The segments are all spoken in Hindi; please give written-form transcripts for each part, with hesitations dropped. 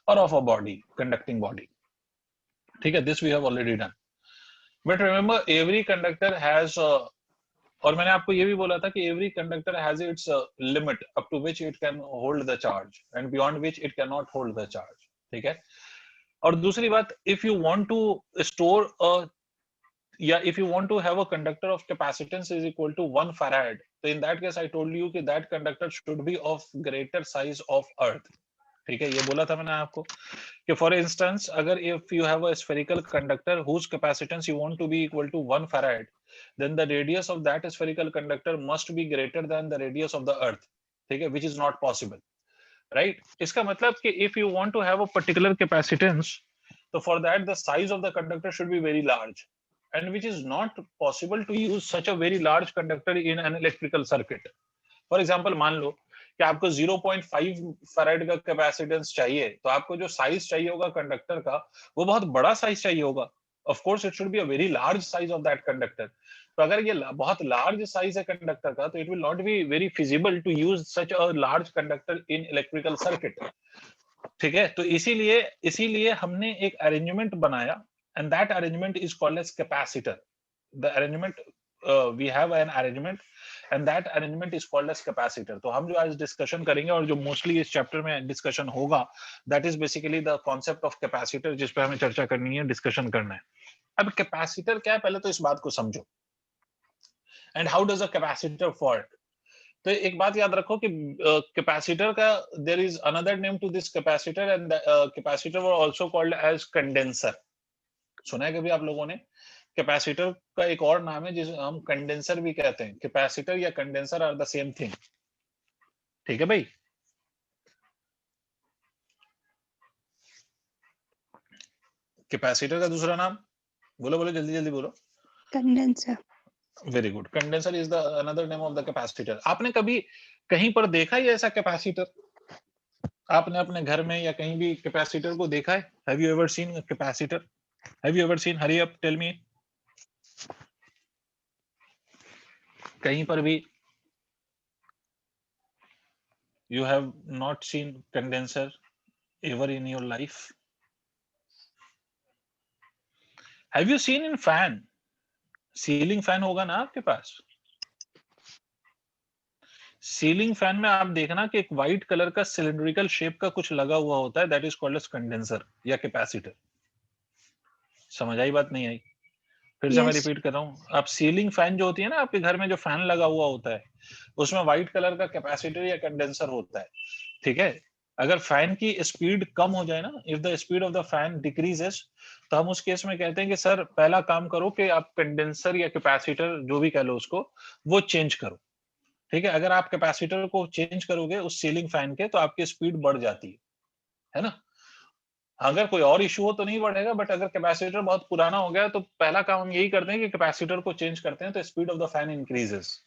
or of a body, conducting body. ठीक है, this we have already done. But remember, every conductor has और मैंने आपको ये भी बोला था कि every conductor has its limit up to which it can hold the charge and beyond which it cannot hold the charge. ठीक है. और दूसरी बात, if you want to store a if you want to have a conductor of capacitance is equal to 1 farad, so in that case I told you that conductor should be of greater size of earth. ठीक है, ये बोला था मैंने आपको कि for instance अगर if you have a spherical conductor whose capacitance you want to be equal to 1 farad, then the radius of that spherical conductor must be greater than the radius of the earth. ठीक है, which is not possible, right? इसका मतलब कि if you want to have a particular capacitance, so for that the size of the conductor should be very large, and which is not possible to use such a very large conductor in an electrical circuit. For example, मान लो कि आपको 0.5 फैराड का कैपेसिटेंस चाहिए, तो आपको जो साइज चाहिए होगा कंडक्टर का वो बहुत बड़ा साइज चाहिए होगा. Of course it should be a very large size of that conductor. तो अगर ये बहुत large size है कंडक्टर का, तो it will not be very feasible to use such a large conductor in electrical circuit. ठीक है, तो इसीलिए हमने एक अरेंजमेंट बनाया, and that arrangement is called as capacitor. The arrangement we have an arrangement and that arrangement is called as capacitor. तो हम जो आज डिस्कशन करेंगे और जो मोस्टली इस चैप्टर में डिस्कशन होगा, that is basically the concept of capacitor, जिस पे हमें चर्चा करनी है, डिस्कशन करना है. अब कैपेसिटर क्या है, पहले तो इस बात को समझो. And how does a capacitor work? तो एक बात याद रखो कि कैपेसिटर का there is another name to this capacitor, and capacitor were also called as condenser. सुना है कभी आप लोगों ने? कैपेसिटर का एक और नाम है जिसे हम कंडेंसर भी कहते हैं. कैपेसिटर या condenser are the same thing. ठीक है भाई. कैपेसिटर का दूसरा नाम बोलो बोलो, जल्दी जल्दी बोलो. Condenser. Very good. Condenser is the another name of the capacitor. आपने कभी कहीं पर देखा है ऐसा कैपेसिटर? आपने अपने घर में या कहीं भी कैपेसिटर को देखा है? Have you ever seen capacitor? Have you ever seen? Hurry up, tell me. कहीं पर भी you have not seen condenser ever in your life? Have you seen in fan? Ceiling fan होगा ना आपके पास. सीलिंग फैन में आप देखना कि एक व्हाइट कलर का सिलिंड्रिकल शेप का कुछ लगा हुआ होता है, that is called as condenser या कैपेसिटर. समझ आई बात? नहीं आई? फिर से मैं रिपीट कर रहा हूँ. आप सीलिंग फैन जो होती है ना आपके घर में, जो फैन लगा हुआ होता है, उसमें व्हाइट कलर का कैपेसिटर या कंडेंसर होता है. ठीक है. अगर फैन की स्पीड कम हो जाए ना, if the speed of the fan decreases, तो हम उस केस में कहते हैं कि सर पहला काम करो कि आप कंडेंसर या कैपेसिटर जो भी कह लो उसको, वो चेंज करो. ठीक है. अगर आप कैपेसिटर को चेंज करोगे उस सीलिंग फैन के, तो आपकी स्पीड बढ़ जाती है ना. अगर कोई और इशू हो तो नहीं बढ़ेगा, बट अगर कैपेसिटर बहुत पुराना हो गया तो पहला काम हम यही करते हैं कि कैपेसिटर को चेंज करते हैं, तो speed of the fan increases.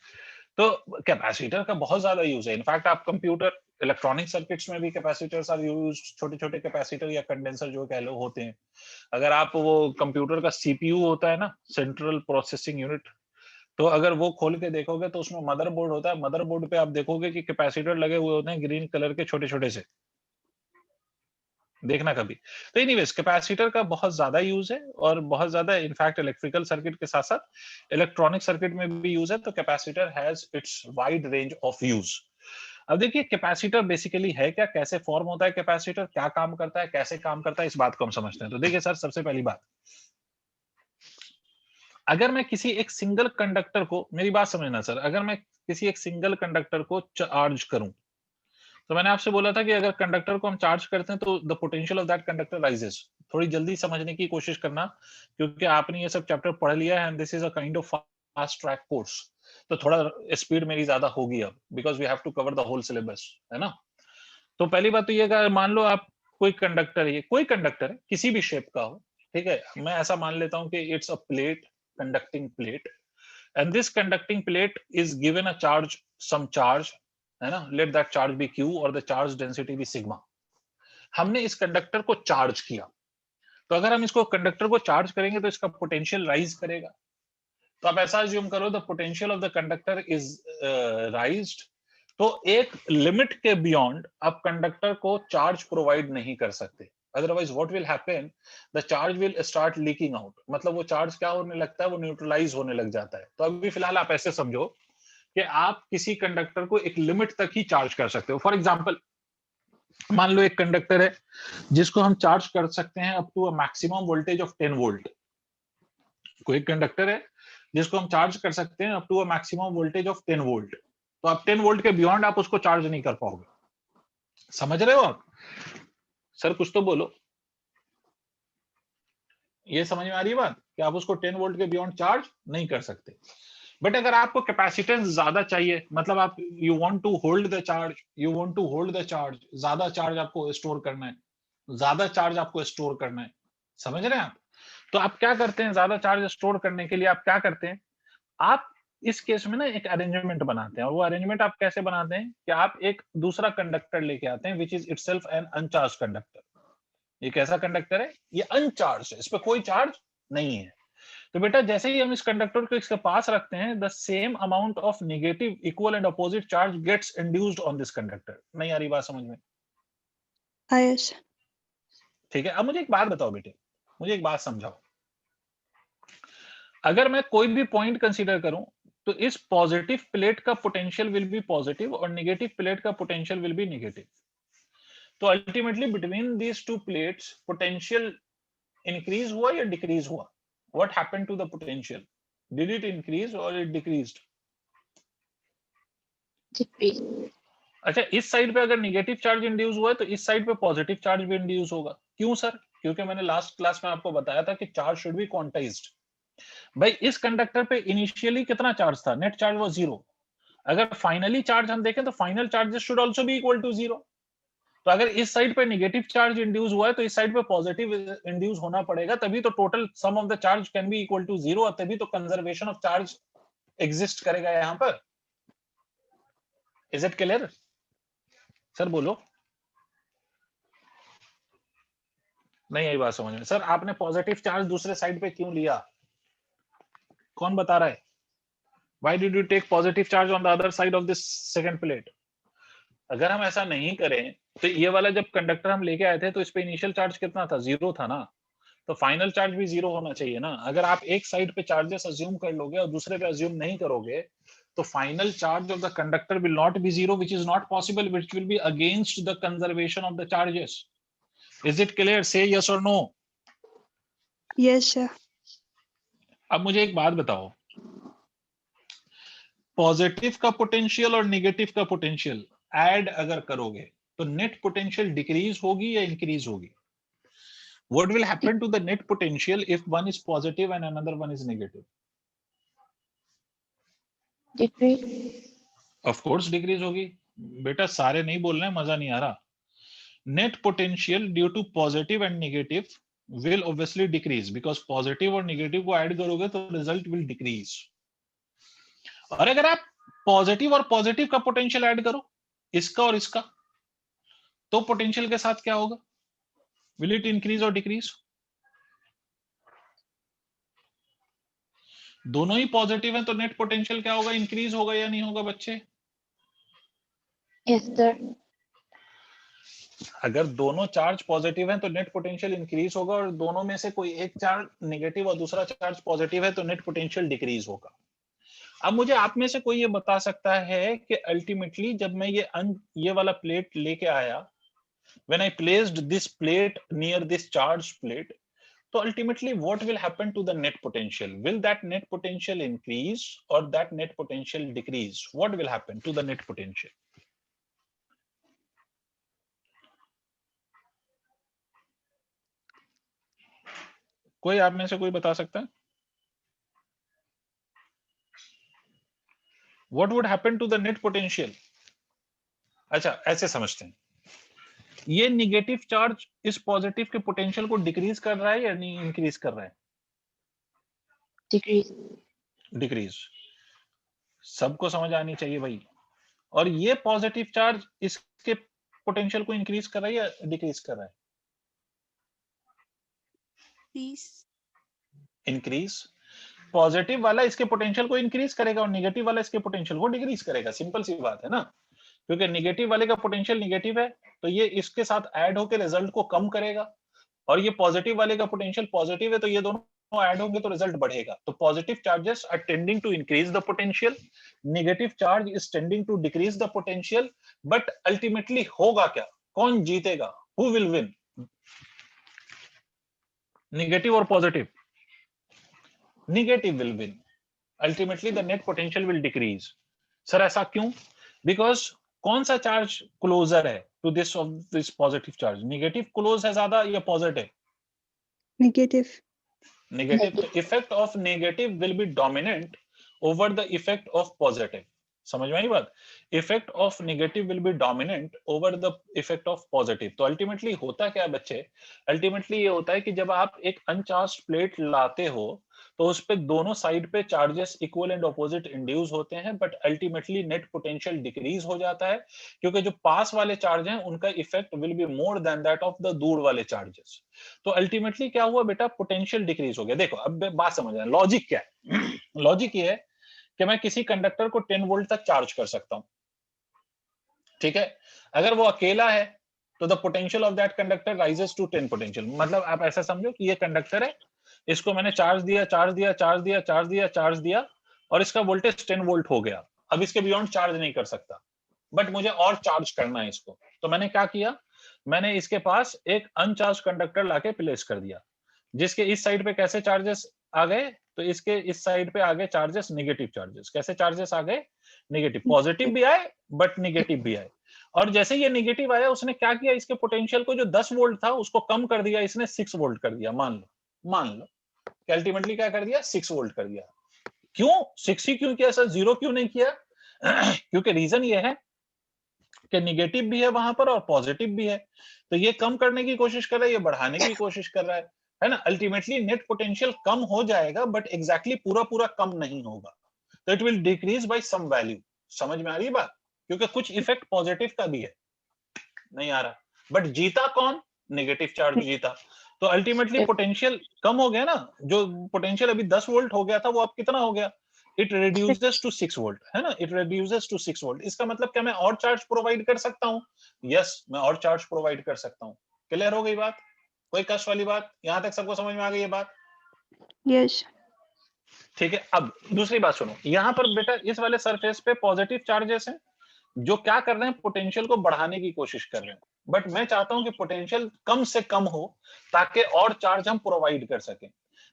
तो कैपेसिटर का बहुत ज्यादा यूज है. इनफैक्ट आप कंप्यूटर इलेक्ट्रॉनिक सर्किट्स में भी कैपेसिटर्स आर यूज. छोटे छोटे कैपेसिटर या कंडेंसर जो कह लो होते हैं. अगर आप वो कंप्यूटर का सीपीयू होता है ना, सेंट्रल प्रोसेसिंग यूनिट, तो अगर वो खोल के देखोगे तो उसमें मदरबोर्ड होता है. मदरबोर्ड पे आप देखोगे कि कैपेसिटर लगे हुए होते हैं ग्रीन कलर के छोटे छोटे से. देखना कभी. तो एनीवेज कैपेसिटर का बहुत ज्यादा यूज है और बहुत ज्यादा इनफैक्ट इलेक्ट्रिकल सर्किट के साथ साथ इलेक्ट्रॉनिक सर्किट में भी यूज है. तो capacitor has its wide range of use. अब देखिए कैपेसिटर बेसिकली है क्या, कैसे फॉर्म होता है कैपेसिटर, क्या काम करता है, कैसे काम करता है, इस बात को हम समझते हैं. तो देखिए सर, सबसे पहली बात, अगर मैं किसी एक सिंगल कंडक्टर को, मेरी बात समझना सर, अगर मैं किसी एक सिंगल कंडक्टर को चार्ज करूं, तो मैंने आपसे बोला था कि अगर कंडक्टर को हम चार्ज करते हैं तो the potential of that conductor rises. थोड़ी जल्दी समझने की कोशिश करना, क्योंकि आपने ये सब चैप्टर पढ़ लिया है and this is a kind of fast track course. तो थोड़ा स्पीड मेरी ज्यादा होगी अब, because we have to cover the whole syllabus, है ना. तो पहली बात तो ये, अगर मान लो आप कोई कंडक्टर है, कोई कंडक्टर है किसी भी शेप का हो, ठीक है, मैं ऐसा मान लेता हूं कि it's a plate, conducting plate, and this conducting plate is given a charge, some charge, है ना. Let that charge be Q और the charge density be sigma. हमने इस कंडक्टर को चार्ज किया, तो अगर हम इसको कंडक्टर को चार्ज करेंगे तो इसका पोटेंशियल राइज करेगा. तो आप ऐसा अज्यूम करो the potential of the conductor is राइज्ड तो एक लिमिट के बियॉन्ड आप कंडक्टर को चार्ज प्रोवाइड नहीं कर सकते, otherwise what will happen, the charge will start leaking out, मतलब वो चार्ज क्या होने लगता है, वो न्यूट्रलाइज होने लग जाता है। तो अभी फिलहाल आप ऐसे समझो कि आप किसी कंडक्टर को एक लिमिट तक ही चार्ज कर सकते हो। फॉर एग्जांपल मान लो एक कंडक्टर है जिसको हम चार्ज कर सकते हैं up to a maximum voltage of 10 volt. कोई कंडक्टर है जिसको हम चार्ज कर सकते हैं up to a maximum voltage of 10 volt. तो आप 10 वोल्ट के बियॉन्ड आप उसको चार्ज नहीं कर पाओगे। समझ रहे हो आप? सर कुछ तो बोलो। ये समझ में आ रही है बात कि आप उसको 10 वोल्ट के बियॉन्ड चार्ज नहीं कर सकते। बट अगर आपको कैपेसिटेंस ज्यादा चाहिए, मतलब आप you want to hold the charge, you want to hold the charge, ज्यादा चार्ज आपको स्टोर करना है, ज्यादा चार्ज आपको स्टोर करना है, समझ रहे हैं आप? तो आप क्या करते हैं, ज्यादा चार्ज स्टोर करने के लिए आप क्या करते हैं, आप इस केस में ना एक अरेंजमेंट बनाते हैं। और वो अरेंजमेंट आप कैसे बनाते हैं कि आप एक दूसरा कंडक्टर लेके आते हैं which is itself an uncharged conductor. ये कैसा कंडक्टर है? ये अनचार्ज है, इस पर कोई चार्ज नहीं है। तो बेटा जैसे ही हम इस कंडक्टर को इसके पास रखते हैं, the same amount of negative equal and opposite charge gets induced on this conductor. नहीं आ रही बात समझ में? यस। ठीक है। अब मुझे एक बात बताओ बेटे, मुझे एक बात समझाओ। अगर मैं कोई भी पॉइंट कंसीडर करूं तो इस पॉजिटिव प्लेट का पोटेंशियल विल बी पॉजिटिव और नेगेटिव प्लेट का पोटेंशियल विल बी नेगेटिव। तो ultimately between these two plates potential increase हुआ या डिक्रीज हुआ? What happened to the potential? Did it increase और इट डिक्रीज्ड? डिक्रीज। अच्छा, इस साइड पे अगर नेगेटिव चार्ज इंड्यूस हुआ है तो इस साइड पे पॉजिटिव चार्ज भी इंड्यूस होगा। क्यों सर? क्योंकि मैंने लास्ट क्लास में आपको बताया था कि चार्ज शुड बी क्वांटाइज्ड। भाई इस कंडक्टर पे इनिशियली कितना चार्ज था? Net charge was 0। अगर फाइनली चार्ज हम देखें तो final charges should also be equal to 0। तो अगर इस साइड पे नेगेटिव चार्ज इंड्यूस हुआ है तो इस साइड पे पॉजिटिव इंड्यूस होना पड़ेगा, तभी तो total sum of the charge can be equal to 0 और तभी तो कंजर्वेशन ऑफ चार्ज एग्जिस्ट करेगा यहां पर। Is it clear? सर बोलो। नहीं आई बात समझ में? सर आपने पॉजिटिव चार्ज दूसरे साइड पे क्यों लिया? कौन बता रहा है? Why did you take positive charge on the other side of this second plate? अगर हम ऐसा नहीं करें तो ये वाला जब कंडक्टर हम लेके आए थे तो इस पे इनिशियल चार्ज कितना था? 0 था ना। तो फाइनल चार्ज भी 0 होना चाहिए ना। अगर आप एक साइड पे चार्जेस अज्यूम कर लोगे और दूसरे पे अज्यूम नहीं करोगे तो final charge of the conductor will not be 0, which is not possible, which will be against the conservation of the charges. Is it clear? Say yes or no. Yes sir. अब मुझे एक बात बताओ, पॉजिटिव का पोटेंशियल और नेगेटिव का पोटेंशियल ऐड अगर करोगे तो नेट पोटेंशियल डिक्रीज होगी या इंक्रीज होगी? What will happen to the net potential if one is positive and another one is negative? Decrease. Of course decrease होगी। बेटा सारे नहीं बोल रहे हैं, मजा नहीं आ रहा। Net potential due to positive and negative will obviously decrease because positive और negative को ऐड करोगे तो result will decrease। और अगर आप पॉजिटिव और पॉजिटिव का पोटेंशियल ऐड करो, इसका और इसका, तो पोटेंशियल के साथ क्या होगा? विल इट इंक्रीज और डिक्रीज? दोनों ही पॉजिटिव हैं तो नेट पोटेंशियल क्या होगा? इंक्रीज होगा या नहीं होगा बच्चे? Yes sir. अगर दोनों चार्ज पॉजिटिव हैं तो नेट पोटेंशियल इंक्रीज होगा और दोनों में से कोई एक चार्ज नेगेटिव और दूसरा चार्ज पॉजिटिव है तो नेट पोटेंशियल डिक्रीज होगा। अब मुझे आप में से कोई ये बता सकता है कि अल्टीमेटली जब मैं ये वाला प्लेट लेके आया, when I placed this plate near this charge plate, so ultimately what will happen to the net potential? Will that net potential increase or that net potential decrease? What will happen to the net potential? कोई आप में से कोई बता सकता है? What would happen to the net potential? अच्छा ऐसे समझते हैं, ये निगेटिव चार्ज इस पॉजिटिव के पोटेंशियल को डिक्रीज कर रहा है या नहीं इंक्रीज कर रहा है? डिक्रीज। डिक्रीज। सबको समझ आनी चाहिए भाई। और ये पॉजिटिव चार्ज इसके पोटेंशियल को इंक्रीज कर रहा है या डिक्रीज कर रहा है? इंक्रीज। पॉजिटिव वाला इसके पोटेंशियल को इंक्रीज करेगा और नेगेटिव वाला इसके पोटेंशियल को डिक्रीज करेगा। सिंपल सी बात है ना। क्योंकि निगेटिव वाले का पोटेंशियल निगेटिव है तो ये इसके साथ ऐड होकर रिजल्ट को कम करेगा, और ये पॉजिटिव वाले का पोटेंशियल पॉजिटिव है तो ये दोनों ऐड होंगे तो रिजल्ट बढ़ेगा। तो positive charges are tending to increase the potential, negative charge is tending to decrease the potential. But ultimately होगा क्या, कौन जीतेगा, हु विल विन, नेगेटिव और positive? Negative will win, ultimately the net potential will decrease. Sir ऐसा क्यों? बिकॉज कौन सा चार्ज क्लोजर है to this of this positive charge, negative close है ज्यादा या पॉजिटिव? Negative. नेगेटिव। तो effect of negative will B dominant over the effect of positive. समझ में आई बात? Effect of negative will B dominant over the effect of positive. तो अल्टीमेटली होता क्या है बच्चे, अल्टीमेटली ये होता है कि जब आप एक अनचार्ज्ड प्लेट लाते हो तो उस पे दोनों साइड पे charges equal and opposite induce होते हैं, but ultimately net potential decrease हो जाता है क्योंकि जो पास वाले चार्ज हैं उनका effect will be more than that of the दूर वाले चार्जेस। तो अल्टीमेटली क्या हुआ बेटा, पोटेंशियल डिक्रीज हो गया। देखो अब बात समझना, लॉजिक क्या है? लॉजिक ये है कि मैं किसी कंडक्टर को 10 वोल्ट तक चार्ज कर सकता हूं, ठीक है? अगर वो अकेला है तो the potential of that conductor rises to 10 potential. मतलब आप ऐसा समझो कि ये कंडक्टर है, इसको मैंने चार्ज दिया चार्ज दिया चार्ज दिया चार्ज दिया चार्ज दिया और इसका वोल्टेज 10 वोल्ट हो गया। अब इसके बियॉन्ड चार्ज नहीं कर सकता, बट मुझे और चार्ज करना है इसको। तो मैंने क्या किया, मैंने इसके पास एक अनचार्ज कंडक्टर लाके प्लेस कर दिया, जिसके इस साइड पे कैसे चार्जेस आ गए, तो इसके इस साइड पे आ गए चार्जेस नेगेटिव चार्जेस। कैसे चार्जेस आ गए? नेगेटिव। पॉजिटिव भी आए बट नेगेटिव भी आए। और जैसे ये नेगेटिव आया उसने क्या किया, इसके पोटेंशियल को जो 10 वोल्ट था उसको कम कर दिया, इसने 6 वोल्ट कर दिया। मान लो कि अल्टीमेटली क्या कर दिया, 6 वोल्ट कर दिया। क्यों 6 ही क्यों किया सर, 0 क्यों नहीं किया? क्योंकि रीजन ये है कि निगेटिव भी है वहां पर और पॉजिटिव भी है, तो ये कम करने की कोशिश कर रहा है, ये बढ़ाने की कोशिश कर रहा है ना? अल्टीमेटली नेट पोटेंशियल कम हो जाएगा बट एग्जैक्टली पूरा पूरा कम नहीं होगा, तो it will decrease by some value. समझ में आ रही बात? क्योंकि कुछ इफेक्ट पॉजिटिव का भी है। नहीं आ रहा? बट जीता कौन? नेगेटिव चार्ज जीता। तो अल्टीमेटली पोटेंशियल कम हो गया ना, जो पोटेंशियल अभी 10 वोल्ट हो गया था वो अब कितना हो गया, इट reduces to 6 वोल्ट, है ना? It reduces to 6 volt. इसका मतलब क्या मैं और चार्ज प्रोवाइड कर सकता हूं? यस, मैं और चार्ज प्रोवाइड कर सकता हूं। क्लियर हो गई बात? कोई कष्ट वाली बात? यहां तक सबको समझ में आ गई ये बात? Yes. ठीक है। अब दूसरी बात सुनो, यहां पर बेटा इस वाले सरफेस पे पॉजिटिव चार्जेस हैं जो क्या कर रहे हैं, पोटेंशियल को बढ़ाने की कोशिश कर रहे हैं। बट मैं चाहता हूं कि पोटेंशियल कम से कम हो ताकि और चार्ज हम प्रोवाइड कर सकें।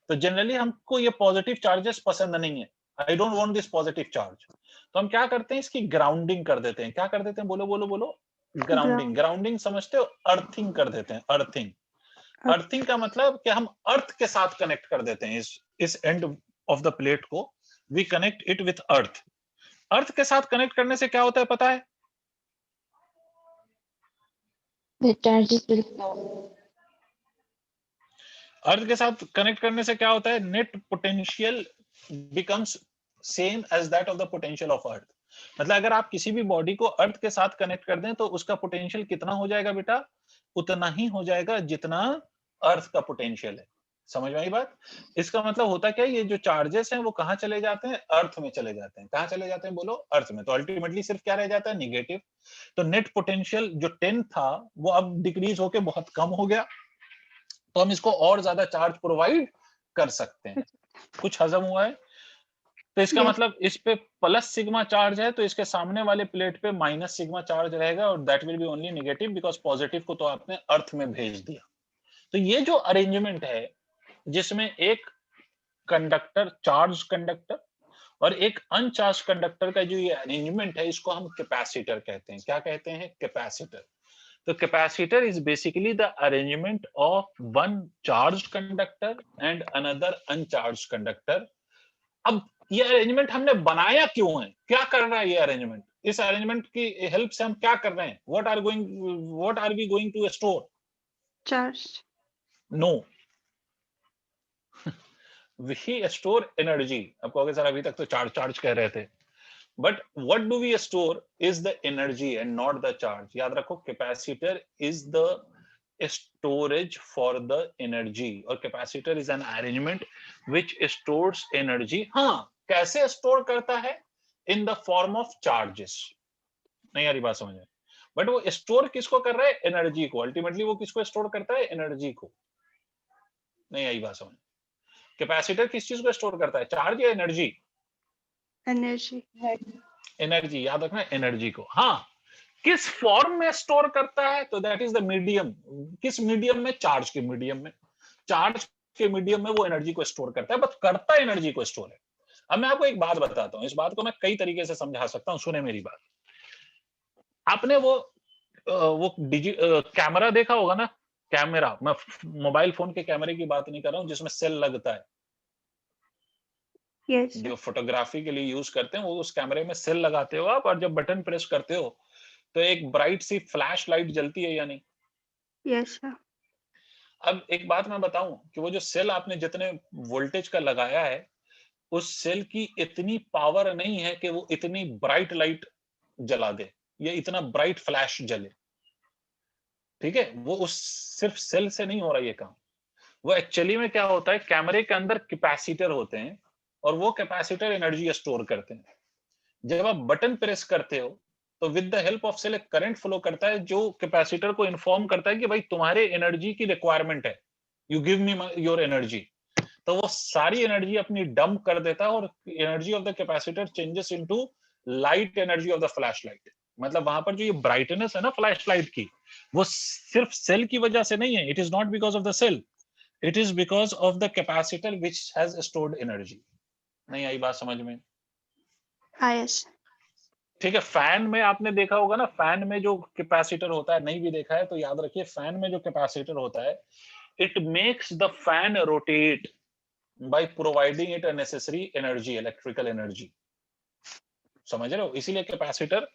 तो जनरली हमको ये पॉजिटिव चार्जेस पसंद नहीं है, I don't want this positive charge. तो हम क्या करते हैं, इसकी ग्राउंडिंग कर देते हैं। क्या कर देते हैं, बोलो बोलो बोलो? ग्राउंडिंग। ग्राउंडिंग समझते हो? अर्थिंग कर देते हैं, अर्थिंग। अर्थिंग का मतलब कि हम अर्थ के साथ कनेक्ट कर देते हैं इस एंड ऑफ द प्लेट को, we connect it with earth. Earth के साथ कनेक्ट करने से क्या होता है पता है? The charges will flow. अर्थ के साथ कनेक्ट करने से क्या होता है, net potential becomes same as that of the potential of earth. मतलब अगर आप किसी भी बॉडी को अर्थ के साथ कनेक्ट कर दें तो उसका पोटेंशियल कितना हो जाएगा बेटा? उतना ही हो जाएगा जितना अर्थ का पोटेंशियल है। समझ में आई बात? इसका मतलब होता क्या है, ये जो चार्जेस हैं वो कहां चले जाते हैं? अर्थ में चले जाते हैं। कहां चले जाते हैं बोलो? अर्थ में। तो अल्टीमेटली सिर्फ क्या रह जाता है? निगेटिव। तो नेट पोटेंशियल जो 10 था वो अब डिक्रीज होके बहुत कम हो गया, तो हम इसको और ज्यादा चार्ज प्रोवाइड कर सकते हैं। कुछ हजम हुआ है? तो इसका मतलब इस पे प्लस सिग्मा चार्ज है तो इसके सामने वाले प्लेट पे माइनस सिग्मा चार्ज रहेगा और that will be only negative because positive को तो आपने अर्थ में भेज दिया। तो ये जो अरेंजमेंट है जिसमें एक कंडक्टर, चार्ज कंडक्टर और एक अनचार्ज कंडक्टर का जो ये अरेंजमेंट है, इसको हम कैपेसिटर कहते हैं। क्या कहते हैं? कैपेसिटर। तो capacitor is basically the arrangement of one charged conductor and another uncharged conductor. अब ये अरेंजमेंट हमने बनाया क्यों है, क्या कर रहा है ये अरेंजमेंट? इस अरेंजमेंट की हेल्प से हम क्या कर रहे हैं? What are we going to store? Charge. No, we store energy. आप कहोगे सर अभी तक तो चार्ज चार्ज कह रहे थे, but what do we store is the energy and not the charge. याद रखो, capacitor is the storage for the energy और capacitor is an arrangement which stores energy। हाँ, कैसे स्टोर करता है? In the form of charges. नहीं आ रही बात समझ में? बट वो स्टोर किसको कर रहा है? एनर्जी को। अल्टीमेटली वो किसको स्टोर करता है? एनर्जी को। नहीं आई बात समझ? कैपेसिटर किस चीज को स्टोर करता है? चार्ज या एनर्जी? एनर्जी। एनर्जी, याद रखना एनर्जी को। हाँ, किस फॉर्म में स्टोर करता है? तो दैट इज द मीडियम। किस मीडियम में? चार्ज के मीडियम में। चार्ज के मीडियम में वो एनर्जी को स्टोर करता है, बट करता एनर्जी को स्टोर है। अब मैं आपको एक बात बताता हूं, इस बात को मैं कई तरीके से समझा सकता हूं, सुने मेरी बात। आपने वो कैमरा देखा होगा ना? कैमरा, मैं मोबाइल फोन के कैमरे की बात नहीं कर रहा हूं जिसमें सेल लगता है। यस जो फोटोग्राफी के लिए यूज करते हैं, वो उस कैमरे में सेल लगाते हो आप, और जब बटन प्रेस करते हो तो एक ब्राइट सी फ्लैश लाइट जलती है या नहीं? Yes sir. अब एक बात मैं बताऊं कि वो जो सेल आपने जितने वोल्टेज का लगाया है, उस सेल की इतनी पावर नहीं है कि वो इतनी ब्राइट लाइट जला दे या इतना ब्राइट फ्लैश जले। ठीक है, वो उस सिर्फ सेल से नहीं हो रहा ये काम। वो एक्चुअली में क्या होता है, कैमरे के अंदर कैपेसिटर होते हैं और वो कैपेसिटर एनर्जी स्टोर करते हैं। जब आप बटन प्रेस करते हो तो with the help of cell एक करंट फ्लो करता है जो कैपेसिटर को इन्फॉर्म करता है कि भाई तुम्हारे एनर्जी की रिक्वायरमेंट है, you give me your energy. तो वो सारी एनर्जी अपनी डंप कर देता है और energy of the capacitor changes into light energy of the flash light. मतलब वहां पर जो ये ब्राइटनेस है ना फ्लैश लाइट की, वो सिर्फ सेल की वजह से नहीं है। It is not because of the cell, it is because of the capacitor which has stored energy. नहीं आई बात समझ में? यस। ठीक है, फैन में आपने देखा होगा ना, फैन में जो कैपेसिटर होता है, नहीं भी देखा है तो याद रखिए, फैन में जो कैपेसिटर होता है, it makes the fan rotate by providing it a necessary energy, electrical energy। समझ रहे हो? इसीलिए कैपेसिटर,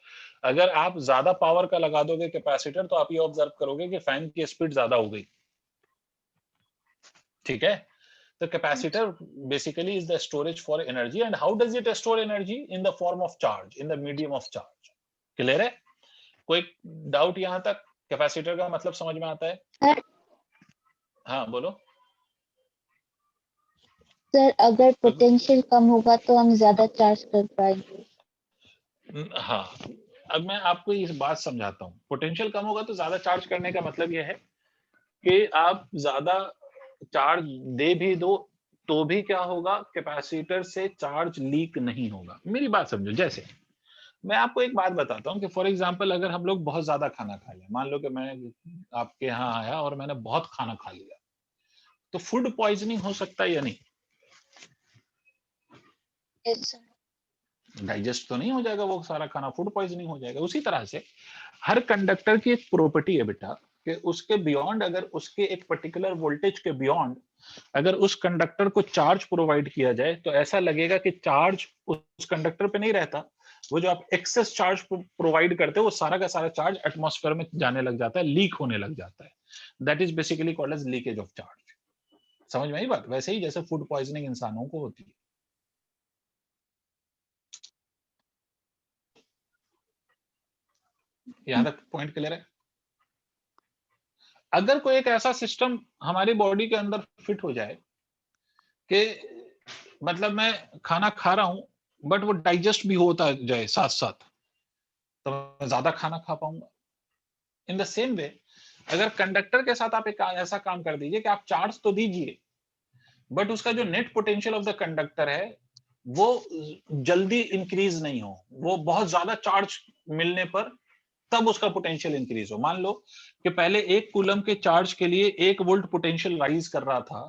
अगर आप ज्यादा पावर का लगा दोगे कैपेसिटर, तो आप ये ऑब्जर्व करोगे कि फैन की स्पीड ज्यादा हो गई। ठीक है, तो capacitor basically is the storage for energy. And how does it store energy? In the form of charge, in the medium of charge. Clear है? कोई डाउट यहां तक? कैपेसिटर का मतलब समझ में आता है? हाँ बोलो सर, अगर पोटेंशियल कम होगा तो हम ज्यादा चार्ज कर पाएंगे। हाँ, अब मैं आपको इस बात समझाता हूँ। पोटेंशियल कम होगा तो ज्यादा चार्ज करने का मतलब यह है कि आप ज्यादा चार्ज दे भी दो तो भी क्या होगा, कैपेसिटर से चार्ज लीक नहीं होगा। मेरी बात समझो। जैसे मैं आपको एक बात बताता हूँ कि फॉर एग्जांपल अगर हम लोग बहुत ज्यादा खाना खा लें, मान लो कि मैं आपके यहाँ आया और मैंने बहुत खाना खा लिया, तो फूड पॉइजनिंग हो सकता है या नहीं? Yes sir. डाइजेस्ट तो नहीं हो जाएगा वो सारा खाना, फूड पॉइजनिंग हो जाएगा। उसी तरह से हर कंडक्टर की एक प्रॉपर्टी है बेटा कि उसके बियॉन्ड, अगर उसके एक पर्टिकुलर वोल्टेज के बियॉन्ड अगर उस कंडक्टर को चार्ज प्रोवाइड किया जाए तो ऐसा लगेगा कि चार्ज उस कंडक्टर पे नहीं रहता। वो जो आप एक्सेस चार्ज प्रोवाइड करते हो, वो सारा का सारा चार्ज एटमॉस्फेयर में जाने लग जाता है, लीक होने लग जाता है। That is basically called as leakage of charge. समझ में आई बात? वैसे ही जैसे फूड पॉइजनिंग इंसानों को होती है। यहां तक पॉइंट क्लियर है? अगर कोई एक ऐसा सिस्टम हमारी बॉडी के अंदर फिट हो जाए कि मतलब मैं खाना खा रहा हूं बट वो डाइजेस्ट भी होता जाए साथ साथ, तो मैं ज्यादा खाना खा पाऊंगा। इन द सेम वे, अगर कंडक्टर के साथ आप एक ऐसा काम कर दीजिए कि आप चार्ज तो दीजिए, बट उसका जो net potential of the conductor है वो जल्दी इंक्रीज नहीं हो, वो बहुत ज्यादा चार्ज मिलने पर तब उसका पोटेंशियल इंक्रीज हो। मान लो कि पहले 1 कूलम के चार्ज के लिए 1 वोल्ट पोटेंशियल राइज कर रहा था,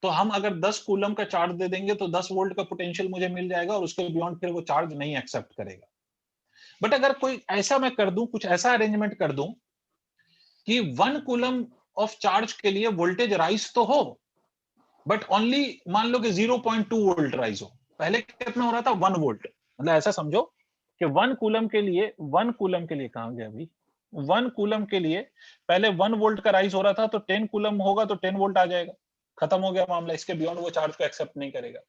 तो हम अगर 10 कूलम का चार्ज दे देंगे तो 10 वोल्ट का पोटेंशियल मुझे मिल जाएगा और उसके बियॉन्ड फिर वो चार्ज नहीं एक्सेप्ट करेगा। बट अगर कोई ऐसा मैं कर दूं, कुछ ऐसा अरेंजमेंट कर दूं कि 1 कूलम ऑफ चार्ज के लिए वोल्टेज राइज तो हो, बट ओनली मान लो कि 0.2 वोल्ट राइज हो। पहले कितना हो रहा था? 1 वोल्ट। मतलब ऐसा समझो कि 1 कूलम के लिए, 1 कूलम के लिए कहां गया अभी, 1 कूलम के लिए पहले 1 वोल्ट का राइज हो रहा था, तो 10 कूलम होगा तो 10 वोल्ट आ जाएगा, खत्म हो गया मामला। इसके बियॉन्ड वो चार्ज को एक्सेप्ट नहीं करेगा।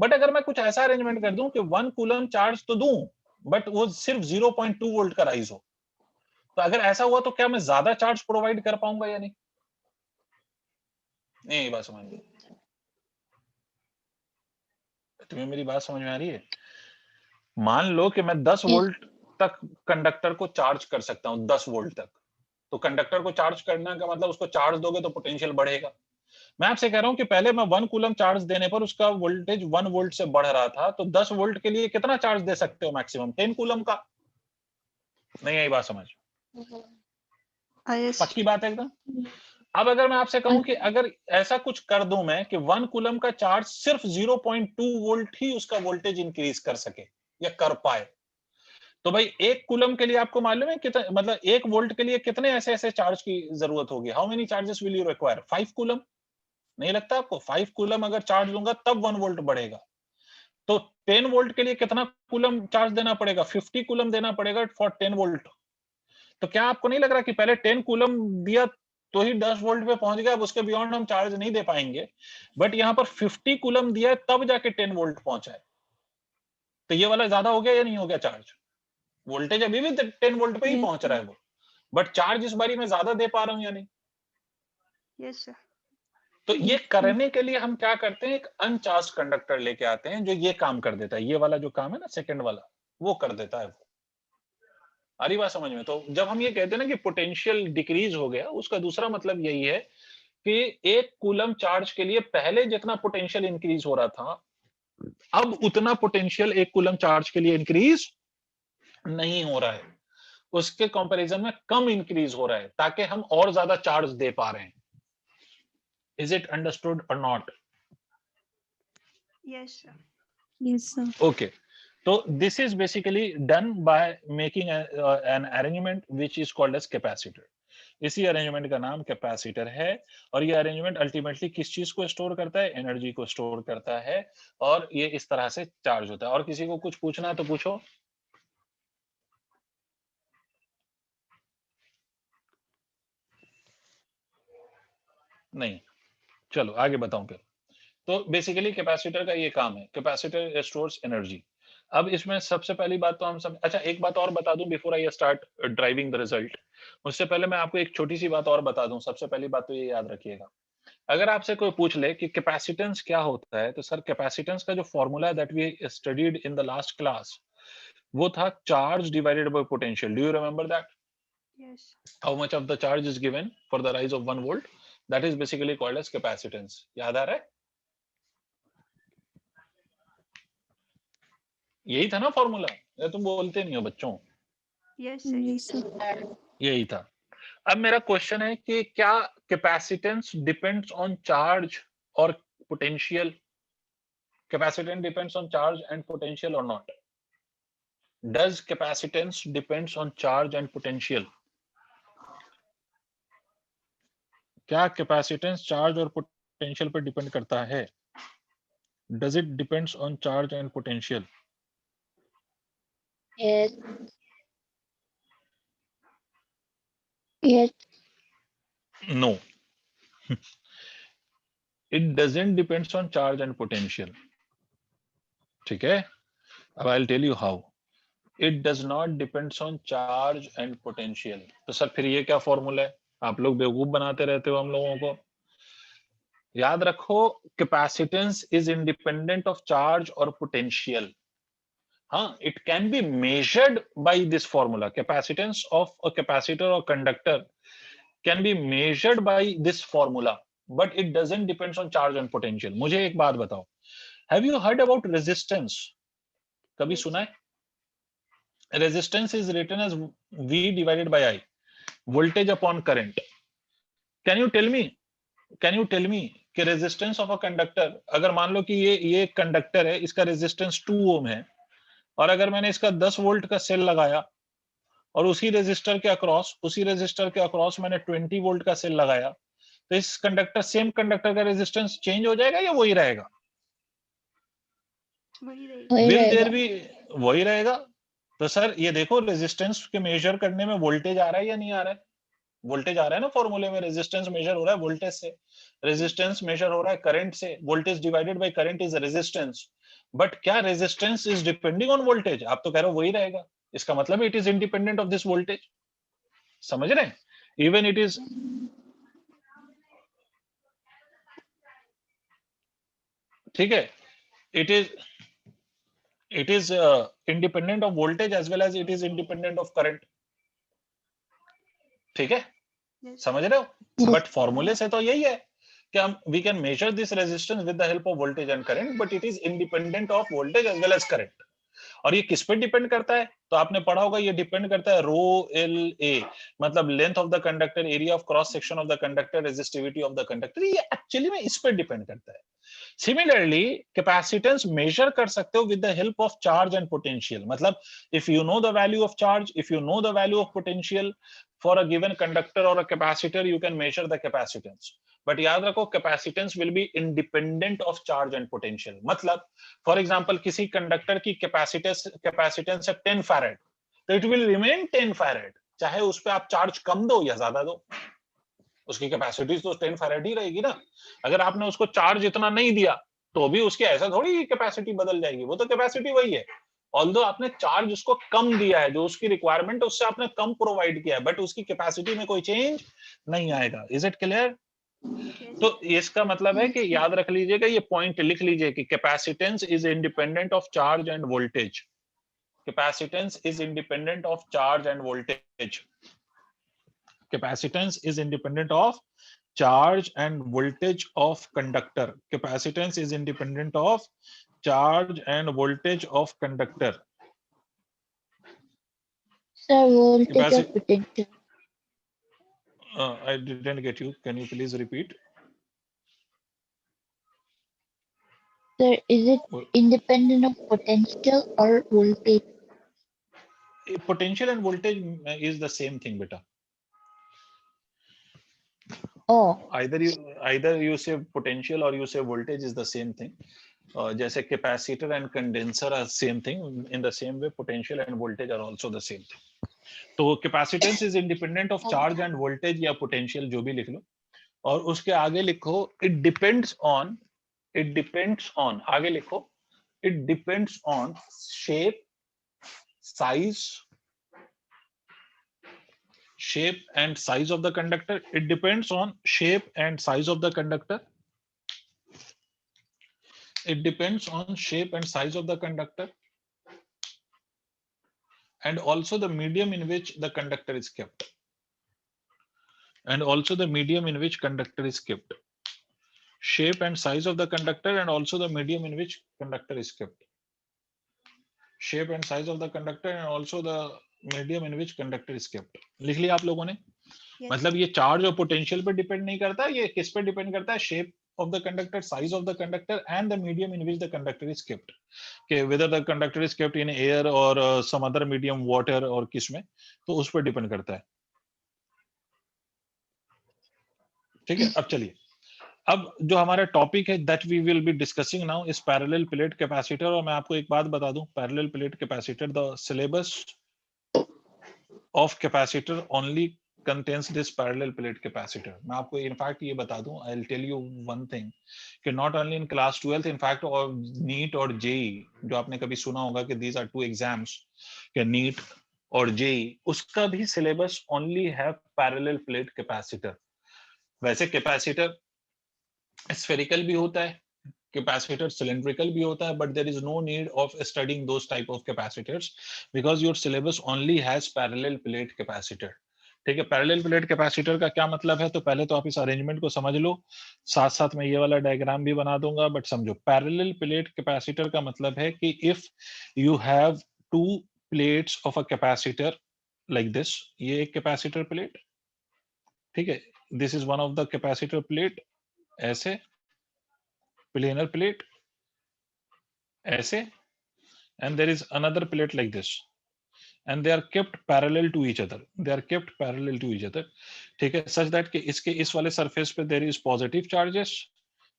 बट अगर मैं कुछ ऐसा अरेंजमेंट कर दूं कि 1 कूलम चार्ज तो दूं बट वो सिर्फ 0.2 वोल्ट का राइज हो, तो अगर ऐसा हुआ तो क्या मैं ज्यादा चार्ज प्रोवाइड कर पाऊंगा या नहीं? नहीं, बात समझ में? तुम्हें मेरी बात समझ में आ रही है? मान लो कि मैं 10 वोल्ट तक कंडक्टर को चार्ज कर सकता हूं, 10 वोल्ट तक। तो कंडक्टर को चार्ज करने का मतलब उसको चार्ज दोगे तो पोटेंशियल बढ़ेगा। मैं आपसे कह रहा हूं कि पहले मैं 1 कूलम चार्ज देने पर उसका वोल्टेज 1 वोल्ट से बढ़ रहा था, तो 10 वोल्ट के लिए कितना चार्ज दे सकते हो मैक्सिमम? 10 कूलम का। नहीं आई बात समझ? yes, पक्की बात है एकदम। अब अगर मैं आपसे कहूं कि अगर ऐसा कुछ कर दूं मैं कि 1 कूलम का चार्ज सिर्फ 0.2 वोल्ट ही उसका वोल्टेज इंक्रीज कर सके या कर पाए, तो भाई 1 कूलम के लिए आपको मालूम है कितना, मतलब 1 वोल्ट के लिए कितने ऐसे ऐसे चार्ज की जरूरत होगी? How many charges will you require? 5 coulomb? नहीं लगता आपको? 5 कूलम अगर चार्ज लूंगा तब 1 वोल्ट बढ़ेगा। तो 10 वोल्ट के लिए कितना कूलम चार्ज देना पड़ेगा? 50 कूलम देना पड़ेगा फॉर 10 वोल्ट। तो क्या आपको नहीं लग रहा कि पहले 10 कूलम दिया तो ही 10 वोल्ट पे पहुंच गया, अब उसके बियॉन्ड हम चार्ज नहीं दे पाएंगे। बट यहां पर 50 कूलम दिया है तब जाके 10 वोल्ट पहुंचा है। तो ये वाला ज्यादा हो गया या नहीं हो गया चार्ज? वोल्टेज अभी भी 10 वोल्ट पे ही yes, पहुंच रहा है वो, बट चार्ज इस बारी में ज्यादा दे पा रहा हूं या नहीं? yes, sir. तो ये करने के लिए हम क्या करते हैं, एक अनचार्ज कंडक्टर लेके आते हैं जो ये काम कर देता है। ये वाला जो काम है ना, सेकंड वाला, वो कर देता है वो। आ रही बात समझ में? तो जब हम ये कहते हैं ना कि पोटेंशियल डिक्रीज हो गया, उसका दूसरा मतलब यही है कि 1 कूलम चार्ज के लिए पहले जितना पोटेंशियल इंक्रीज हो रहा था, अब उतना पोटेंशियल 1 कूलम चार्ज के लिए इंक्रीज नहीं हो रहा है, उसके कंपैरिजन में कम इंक्रीज हो रहा है, ताकि हम और ज्यादा चार्ज दे पा रहे हैं। इज इट अंडरस्टूड और not? Yes, sir. Yes, sir. Okay, so this is basically done by making an arrangement which is called as capacitor. इसी अरेंजमेंट का नाम कैपेसिटर है, और ये अरेंजमेंट अल्टीमेटली किस चीज को स्टोर करता है? एनर्जी को स्टोर करता है, और ये इस तरह से चार्ज होता है। और किसी को कुछ पूछना है तो पूछो। नहीं, चलो आगे बताऊं फिर। तो बेसिकली कैपेसिटर का ये काम है, कैपेसिटर स्टोर्स एनर्जी। अब इसमें सबसे पहली बात तो हम सब, अच्छा एक बात और बता दूं before I start driving the result, उससे पहले मैं आपको एक छोटी सी बात और बता दूं। सबसे पहली बात तो ये याद रखिएगा, अगर आपसे कोई पूछ ले कि कैपेसिटेंस क्या होता है, तो सर कैपेसिटेंस का जो फॉर्मूला है that we studied in the last class, वो था charge divided by potential. Do you remember that? Yes, how much of the charge is given for the rise of 1 volt? That is basically called as capacitance. याद आ रहा है? यही था ना फॉर्मूला? ये तुम बोलते नहीं हो बच्चों। yes, sir. Yes, sir. यही था। अब मेरा क्वेश्चन है कि क्या कैपेसिटेंस डिपेंड्स ऑन चार्ज और potential? Capacitance depends on charge and potential और not? Does capacitance depends on charge and potential? क्या कैपेसिटेंस चार्ज और पोटेंशियल पर डिपेंड करता है? Does it depends on charge and potential? Yes, yes, no, it doesn't depends on charge and potential. ठीक है, अब I will tell you how. It does not depends on charge and potential. तो सर फिर ये क्या फॉर्मूला है? आप लोग बेवकूफ बनाते रहते हो हम लोगों को। याद रखो, capacitance is independent of charge और पोटेंशियल। हाँ, it can be measured by this formula. Capacitance of a capacitor और conductor can be measured by this formula, but it doesn't depends on charge and potential. मुझे एक बात बताओ, have you heard about resistance? कभी Yes, सुना है? Resistance is written as V divided by I, voltage upon current. Can you tell me? Can you tell me कि रेजिस्टेंस ऑफ अ कंडक्टर, अगर मान लो कि ये कंडक्टर है, इसका रेजिस्टेंस 2 ओम है, और अगर मैंने इसका 10 वोल्ट का सेल लगाया, और उसी रेजिस्टर के अक्रॉस मैंने 20 वोल्ट का सेल लगाया, तो इस कंडक्टर, सेम कंडक्टर का रेजिस्टेंस चेंज हो जाएगा या वही रहेगा? वही रहेगी. वही विल रहेगा. देयर बी, वही रहेगा। तो सर ये देखो, रेजिस्टेंस के मेजर करने में वोल्टेज आ रहा है या नहीं आ रहा है? वोल्टेज आ रहा है ना फॉर्मूले में। रेजिस्टेंस मेजर हो रहा है वोल्टेज से, रेजिस्टेंस मेजर हो रहा है करंट से। Voltage divided by current is resistance. But क्या resistance is depending on voltage? आप तो कह रहे हो वही रहेगा, इसका मतलब it is independent of this voltage. समझ रहे हैं? इवन इट इज, ठीक है, it it is independent of voltage as well as it is independent of current. ठीक है, Yes. समझ रहे हो? Yes. बट फॉर्मूले से तो यही है कि हम we can measure this resistance with the help of voltage and current, but it is independent of voltage as well as current. और ये किस पे डिपेंड करता है? तो आपने पढ़ा होगा, ये डिपेंड करता है रो एल ए, मतलब length of the conductor, area of cross section of the conductor, resistivity of the conductor. ये एक्चुअली में इस पे डिपेंड करता है. सिमिलरली कैपेसिटेंस मेजर कर सकते हो with the help of charge and potential. मतलब if you know the value of charge, if you know the value of potential for a given conductor और a capacitor, you can measure the capacitance. But याद रखो, capacitance will be independent of charge and potential. मतलब फॉर एग्जांपल किसी कंडक्टर की कैपेसिटेंस है 10 फैरेड, तो इट विल रिमेन 10 फैरेड, चाहे उस पे आप चार्ज कम दो या ज्यादा दो, उसकी कैपेसिटी तो 10 फैरेड ही रहेगी ना. अगर आपने उसको चार्ज इतना नहीं दिया तो भी उसकी ऐसा थोड़ी कैपेसिटी बदल जाएगी, वो तो कैपेसिटी वही है. ऑल्दो आपने चार्ज उसको कम दिया है, जो उसकी रिक्वायरमेंट है उससे आपने कम प्रोवाइड किया है, बट उसकी कैपेसिटी में कोई चेंज नहीं आएगा. Is it clear? Yes. तो इसका मतलब है कि याद रख लीजिएगा, ये पॉइंट लिख लीजिए कि capacitance is independent of charge end voltage. Capacitance is independent of charge end voltage. Capacitance is independent of charge and voltage of conductor. Capacitance is independent of charge and voltage of conductor. Sir, voltage or Capaci- potential? I didn't get you. Can you please repeat? Sir, is it independent of potential or voltage? Potential and voltage is the same thing, beta. Oh, Either you say potential or you say voltage is the same thing. जैसे capacitor and condenser are same thing. In the same way, potential and voltage are also the same thing. तो capacitance is independent of charge and voltage या potential, जो भी लिख लो. और उसके आगे लिखो it depends on, आगे लिखो it depends on shape, and size of the conductor. It depends on shape and size of the conductor. It depends on shape and size of the conductor, and also the medium in which the conductor is kept. Shape and size of the conductor, and also the medium in which conductor is kept. Shape and size of the conductor, and also the medium in which conductor is kept. लिख लिया आप लोगों ने? Yes. मतलब ये चार्ज और पोटेंशियल पे डिपेंड नहीं करता, ये किस पे डिपेंड करता है? Shape of the conductor, size of the conductor, and the medium in which the conductor is kept. Okay, whether the conductor is kept in air or some other medium, water और किस में, तो उस पर डिपेंड करता है. ठीक है, अब चलिए, अब जो हमारा टॉपिक है that we will be discussing now is parallel plate capacitor. और मैं आपको एक बात बता दूं, parallel plate capacitor, the syllabus of capacitor only contains this parallel plate capacitor. मैं आपको इनफैक्ट ये बता दूं, I'll tell you one thing, कि not only in class 12th, in fact और NEET और JEE, जो आपने कभी सुना होगा कि these are two exams, कि NEET और JEE, उसका भी syllabus only have parallel plate capacitor. वैसे कैपेसिटर स्फेरिकल भी होता है, कैपेसिटर सिलिंड्रिकल भी होता है, but there is no need of studying those type of capacitors because your syllabus only has parallel plate capacitor. ठीक है, पैरेलल प्लेट कैपेसिटर का क्या मतलब है? तो पहले तो आप इस अरेंजमेंट को समझ लो, साथ साथ में ये वाला डायग्राम भी बना दूंगा, बट समझो पैरेलल प्लेट कैपेसिटर का मतलब है कि if you have to plates of a capacitor like this, ये एक कैपेसिटर प्लेट, ठीक है, this is one of the capacitor plate, ऐसे प्लेनर प्लेट ऐसे, and there is another plate like this, and they are kept parallel to each other. ठीक है, such that कि इसके इस वाले सरफेस पे there is positive charges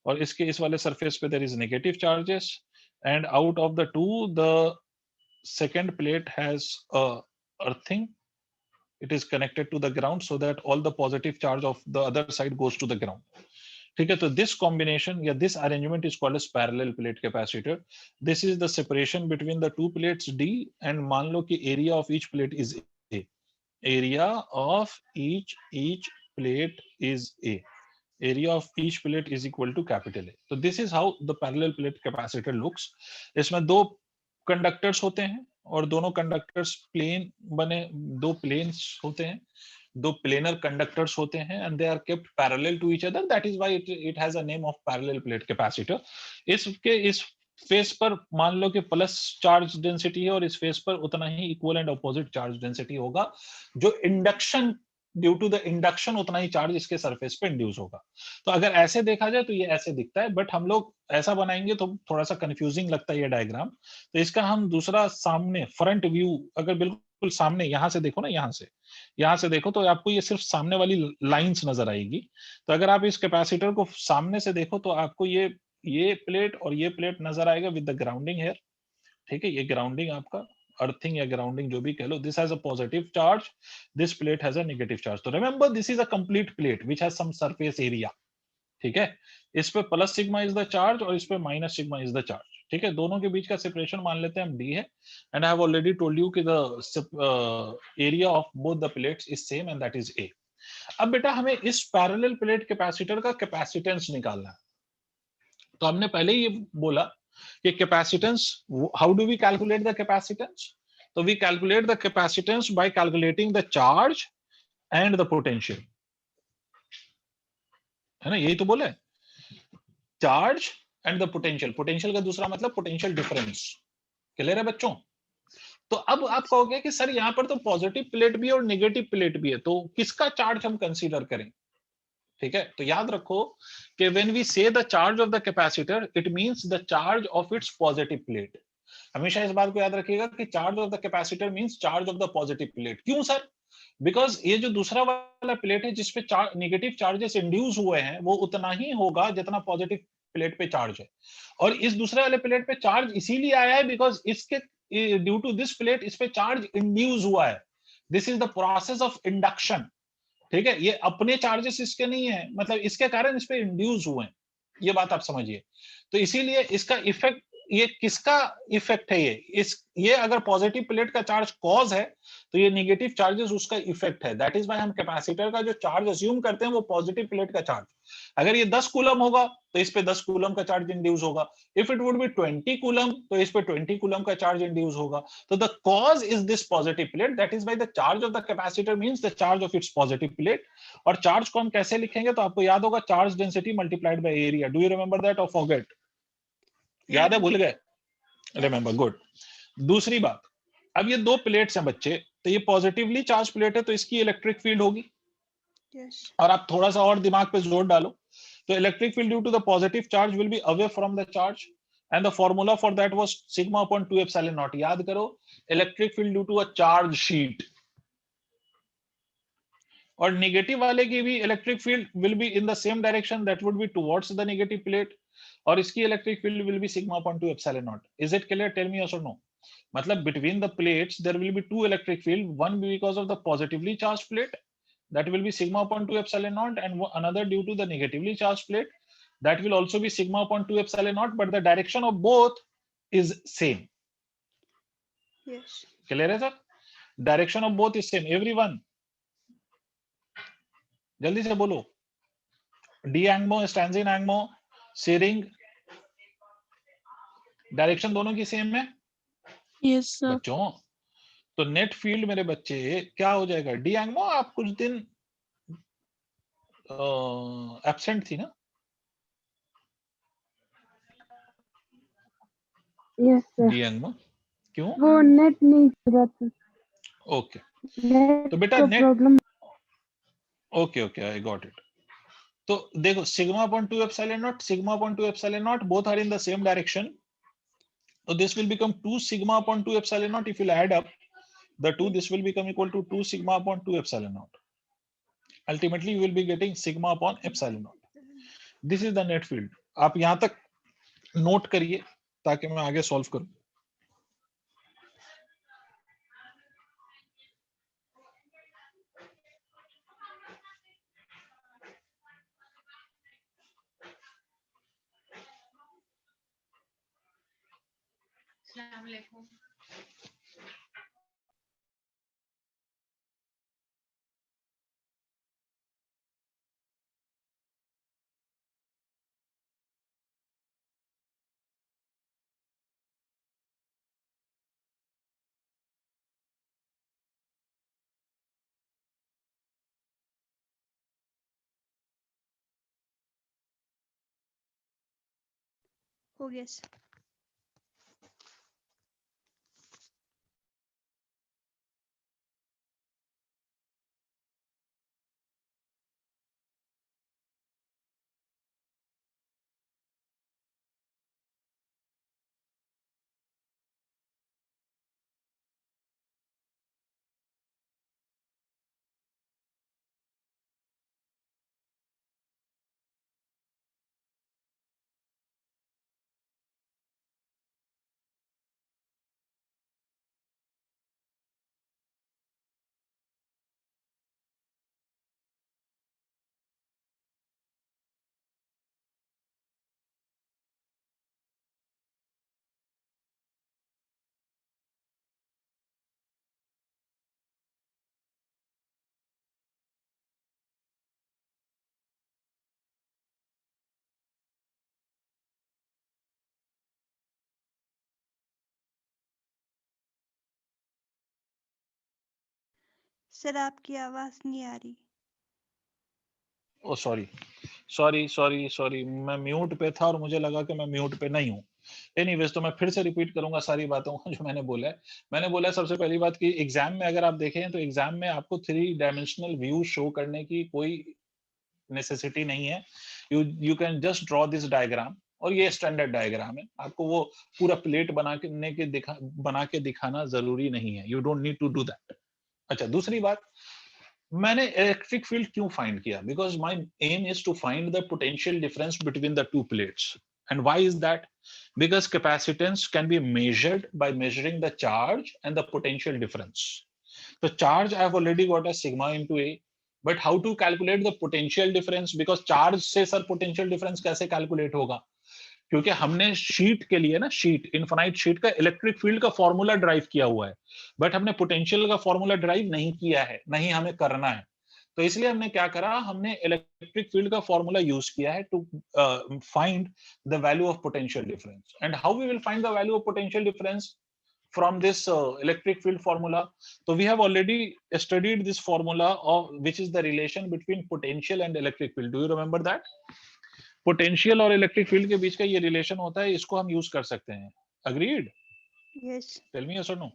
और इसके इस वाले सरफेस पे there is negative charges, and out of the two the second plate has a earthing. It is connected to the ground so that all the positive charge of the other side goes to the ground. ठीक है, तो this combination या this arrangement is called as parallel plate capacitor. This is the separation between the two plates D, and मान लो कि area of each plate is A. Area of each plate is A. Area of each plate is equal to capital A. So this is how the parallel plate capacitor looks. इसमें दो कंडक्टर्स होते हैं और दोनों कंडक्टर्स प्लेन बने, दो प्लेन्स होते हैं, दो प्लेनर कंडक्टर्स होते हैं and they are kept parallel to each other, that is why it has a name of parallel plate capacitor. इस फेस पर मान लो कि प्लस चार्ज डेंसिटी है और इस फेस पर उतना ही equal and opposite charge density होगा, जो induction due to the induction उतना ही चार्ज इसके सरफेस पे इंड्यूस होगा। तो अगर ऐसे देखा जाए तो ये ऐसे दिखता है, बट हम लोग ऐसा बनाएंगे तो थोड़ा सा कंफ्यूजिंग लगता है ये डायग्राम। तो इसका हम दूसरा सामने फ्रंट व्यू, अगर बिल्कुल सामने यहां से देखो ना, यहां से देखो तो आपको ये सिर्फ सामने वाली लाइंस नजर आएगी। तो अगर आप इस कैपेसिटर को सामने से देखो तो आपको ये प्लेट और ये प्लेट नजर आएगा विद द ग्राउंडिंग हेयर। ठीक है, ये ग्राउंडिंग आपका, अर्थिंग या ग्राउंडिंग जो भी कह लो, this has a positive charge, this plate has a negative charge. तो remember this is a complete plate which has some surface area. ठीक है, इस पे plus sigma is the charge और इस पे minus sigma is the charge. ठीक है, दोनों के बीच का सेपरेशन मान लेते हैं हम डी है, and I have already told you कि the area of both the plates is same and that is A. अब बेटा हमें इस पैरेलल प्लेट कैपेसिटर का कैपेसिटेंस निकालना है। तो हमने पहले ही ये बोला कि capacitance, how do we calculate the capacitance? तो we calculate the capacitance by calculating the charge and the potential, है ना, यही तो बोले, charge and the potential. Potential का दूसरा मतलब पोटेंशियल डिफरेंस। क्लियर है बच्चों? तो अब आप कहोगे कि सर यहां पर तो पॉजिटिव प्लेट भी है और नेगेटिव प्लेट भी है, तो किसका चार्ज हम कंसीडर करें? ठीक है, तो याद रखो कि व्हेन वी से the charge of the capacitor it means the charge of its positive plate. हमेशा इस बात को याद रखिएगा कि charge of the capacitor means charge of the positive plate. क्यों सर? बिकॉज ये जो दूसरा वाला प्लेट है जिसपे नेगेटिव चार्जेस इंड्यूस हुए हैं वो उतना ही होगा जितना पॉजिटिव प्लेट पे चार्ज है, और इस दूसरे वाले प्लेट पे चार्ज इसीलिए आया है बिकॉज इसके ड्यू टू दिस प्लेट इस पे चार्ज इंड्यूस हुआ है। This is the process of induction. ठीक है, ये अपने चार्जेस इसके नहीं है, मतलब इसके कारण इस पे इंड्यूस हुए हैं, ये बात आप समझिए। तो इसीलिए इसका इफेक्ट, ये किसका इफेक्ट है? ये अगर पॉजिटिव प्लेट का चार्ज कॉज है तो ये नेगेटिव चार्जेस उसका इफेक्ट है। दैट इज व्हाई हम कैपेसिटर का जो चार्ज अज्यूम करते हैं वो पॉजिटिव प्लेट का चार्ज। अगर ये 10 कूलम होगा तो इस पे 10 कूलम का चार्ज इंड्यूस होगा। If it would be 20 coulomb तो इस पे 20 कूलम का चार्ज इंड्यूस होगा। तो the cause is this positive plate, that is why the charge of the capacitor means the charge of its positive plate. और चार्ज को हम कैसे लिखेंगे? तो आपको याद होगा, charge density multiplied by area. Do you remember that और फॉरगेट? याद है, भूल गए? Remember, good. दूसरी बात, अब ये दो प्लेट्स हैं बच्चे, तो ये पॉजिटिवली चार्ज प्लेट है तो इसकी इलेक्ट्रिक फील्ड होगी। Yes. और आप थोड़ा सा और दिमाग पे जोर डालो तो electric field due to the positive charge will be away from the charge and the formula for that was sigma upon 2 epsilon naught. याद करो, electric field due to a charge sheet. और नेगेटिव वाले की भी electric field will be in the same direction, that would be towards the negative plate, और इसकी electric field will be sigma upon 2 epsilon naught. Is it clear? Tell me yes और नो। मतलब between the plates there will be two electric field, one because of the positively charged plate, that will be sigma upon 2 epsilon naught, and another due to the negatively charged plate, that will also be sigma upon 2 epsilon naught, but the direction of both is same. Yes. Clear है sir? Direction of both is same. Everyone जल्दी से बोलो। डी एंगमो, स्टैंजिन एंगमो, सीरिंग, डायरेक्शन दोनों की सेम है Yes, sir. बच्चों। तो नेट फील्ड मेरे बच्चे क्या हो जाएगा? डी एंगमो आप कुछ दिन एब्सेंट थी ना? यस सर, डी एंगमो क्यों? वो नेट नहीं चल रहा था, ओके, नेट तो बेटा का net, problem. Okay okay, I got it. तो देखो, sigma upon 2 epsilon naught, sigma upon 2 epsilon naught, both are in the same direction, so this will become 2 sigma upon 2 epsilon naught. If you add up the two, this will become equal to 2 sigma upon 2 epsilon naught. Ultimately you will be getting sigma upon epsilon naught. This is the net field. आप यहां तक नोट करिए ताकि मैं आगे सॉल्व करूं। अस्सलाम वालेकुम। हो गया सर। सर आपकी आवाज नहीं आ रही। ओ सॉरी सॉरी सॉरी सॉरी, मैं म्यूट पे था और मुझे लगा कि मैं म्यूट पे नहीं हूँ। एनीवेज, तो मैं फिर से रिपीट करूंगा सारी बातों को जो मैंने बोला है। मैंने बोला है सबसे पहली बात कि एग्जाम में अगर आप देखें तो एग्जाम में आपको 3 डायमेंशनल व्यू शो करने की कोई नेसेसिटी नहीं है। You can just draw this diagram, और ये स्टैंडर्ड डायग्राम है। आपको वो पूरा प्लेट बना के दिखाना जरूरी नहीं है। You don't need to do that. अच्छा, दूसरी बात, मैंने इलेक्ट्रिक फील्ड क्यों फाइंड किया? Because my aim is to find the potential difference between the two plates. And why is that? Because capacitance can be measured by measuring the charge and the potential difference. So charge I have already got as sigma into A, but how to calculate the potential difference? Because charge से सर potential difference कैसे calculate होगा? क्योंकि हमने शीट के लिए ना, शीट इनफाइनाइट शीट का इलेक्ट्रिक फील्ड का फॉर्मूला ड्राइव किया हुआ है, बट हमने पोटेंशियल का फॉर्मूला ड्राइव नहीं किया है, नहीं हमें करना है। तो इसलिए हमने क्या करा, हमने इलेक्ट्रिक फील्ड का फॉर्मूला यूज किया है to find the value of potential difference. And how we will find the value of potential difference from this electric field formula? So we have already studied this formula of which is the relation between potential and electric field. Do you remember that? Potential और इलेक्ट्रिक फील्ड के बीच का ये रिलेशन होता है, इसको हम यूज कर सकते हैं. Agreed? Yes tell me yes और नो.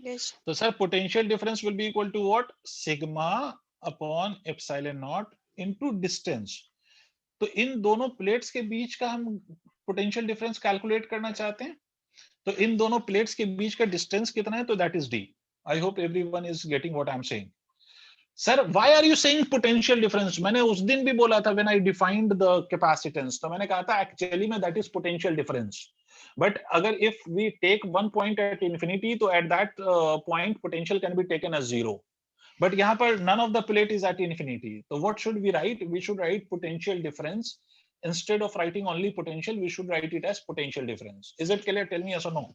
यस तो sir potential difference will be equal to what? Sigma upon epsilon naught into distance. तो इन दोनों प्लेट्स के बीच का हम पोटेंशियल डिफरेंस कैलकुलेट करना चाहते हैं. तो इन दोनों प्लेट्स के बीच का डिस्टेंस कितना है? तो that is D. I hope everyone is getting what I am saying. Sir why are you saying potential difference? मैंने उस दिन भी बोला था when I defined the capacitance, तो मैंने कहा था एक्चुअली में that is potential difference. But अगर if we take one point at infinity, तो at that point potential can be taken as zero. But यहाँ पर none of the plate is at infinity. So what should we write? We should write potential difference. Instead of writing only potential, we should write it as potential difference. Is it clear? Tell me yes or no.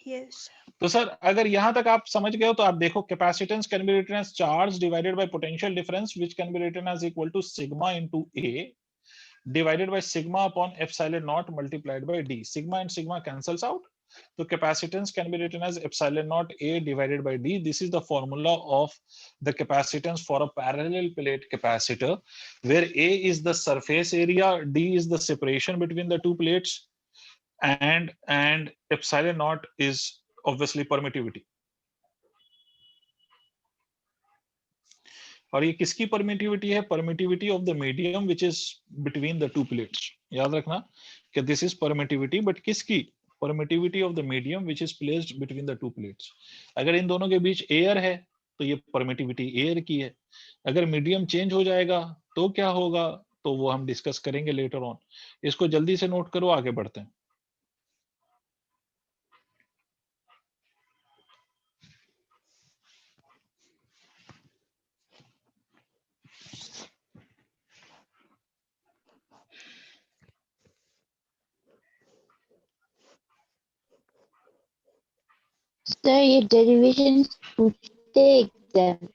Yes तो सर अगर यहां तक आप समझ गए हो तो आप देखो, capacitance can be written as charge divided by potential difference, which can be written as equal to sigma into A divided by sigma upon epsilon naught multiplied by d. Sigma and sigma cancels out. So capacitance can be written as epsilon naught A divided by D. This is the formula of the capacitance for a parallel plate capacitor, where A is the surface area, D is the separation between the two plates, and epsilon naught is obviously permittivity. और ये किसकी परमिटिविटी है? Permittivity of the medium which is between the two plates. याद रखना कि दिस इज परमिटिविटी, बट किसकी? Permittivity of the medium which is placed between the two plates. अगर इन दोनों के बीच एयर है तो ये परमिटिविटी एयर की है. अगर मीडियम चेंज हो जाएगा तो क्या होगा, तो वो हम डिस्कस करेंगे लेटर ऑन. इसको जल्दी से नोट करो, आगे बढ़ते हैं. सर ये डेरिवेशन पूछते एग्जाम.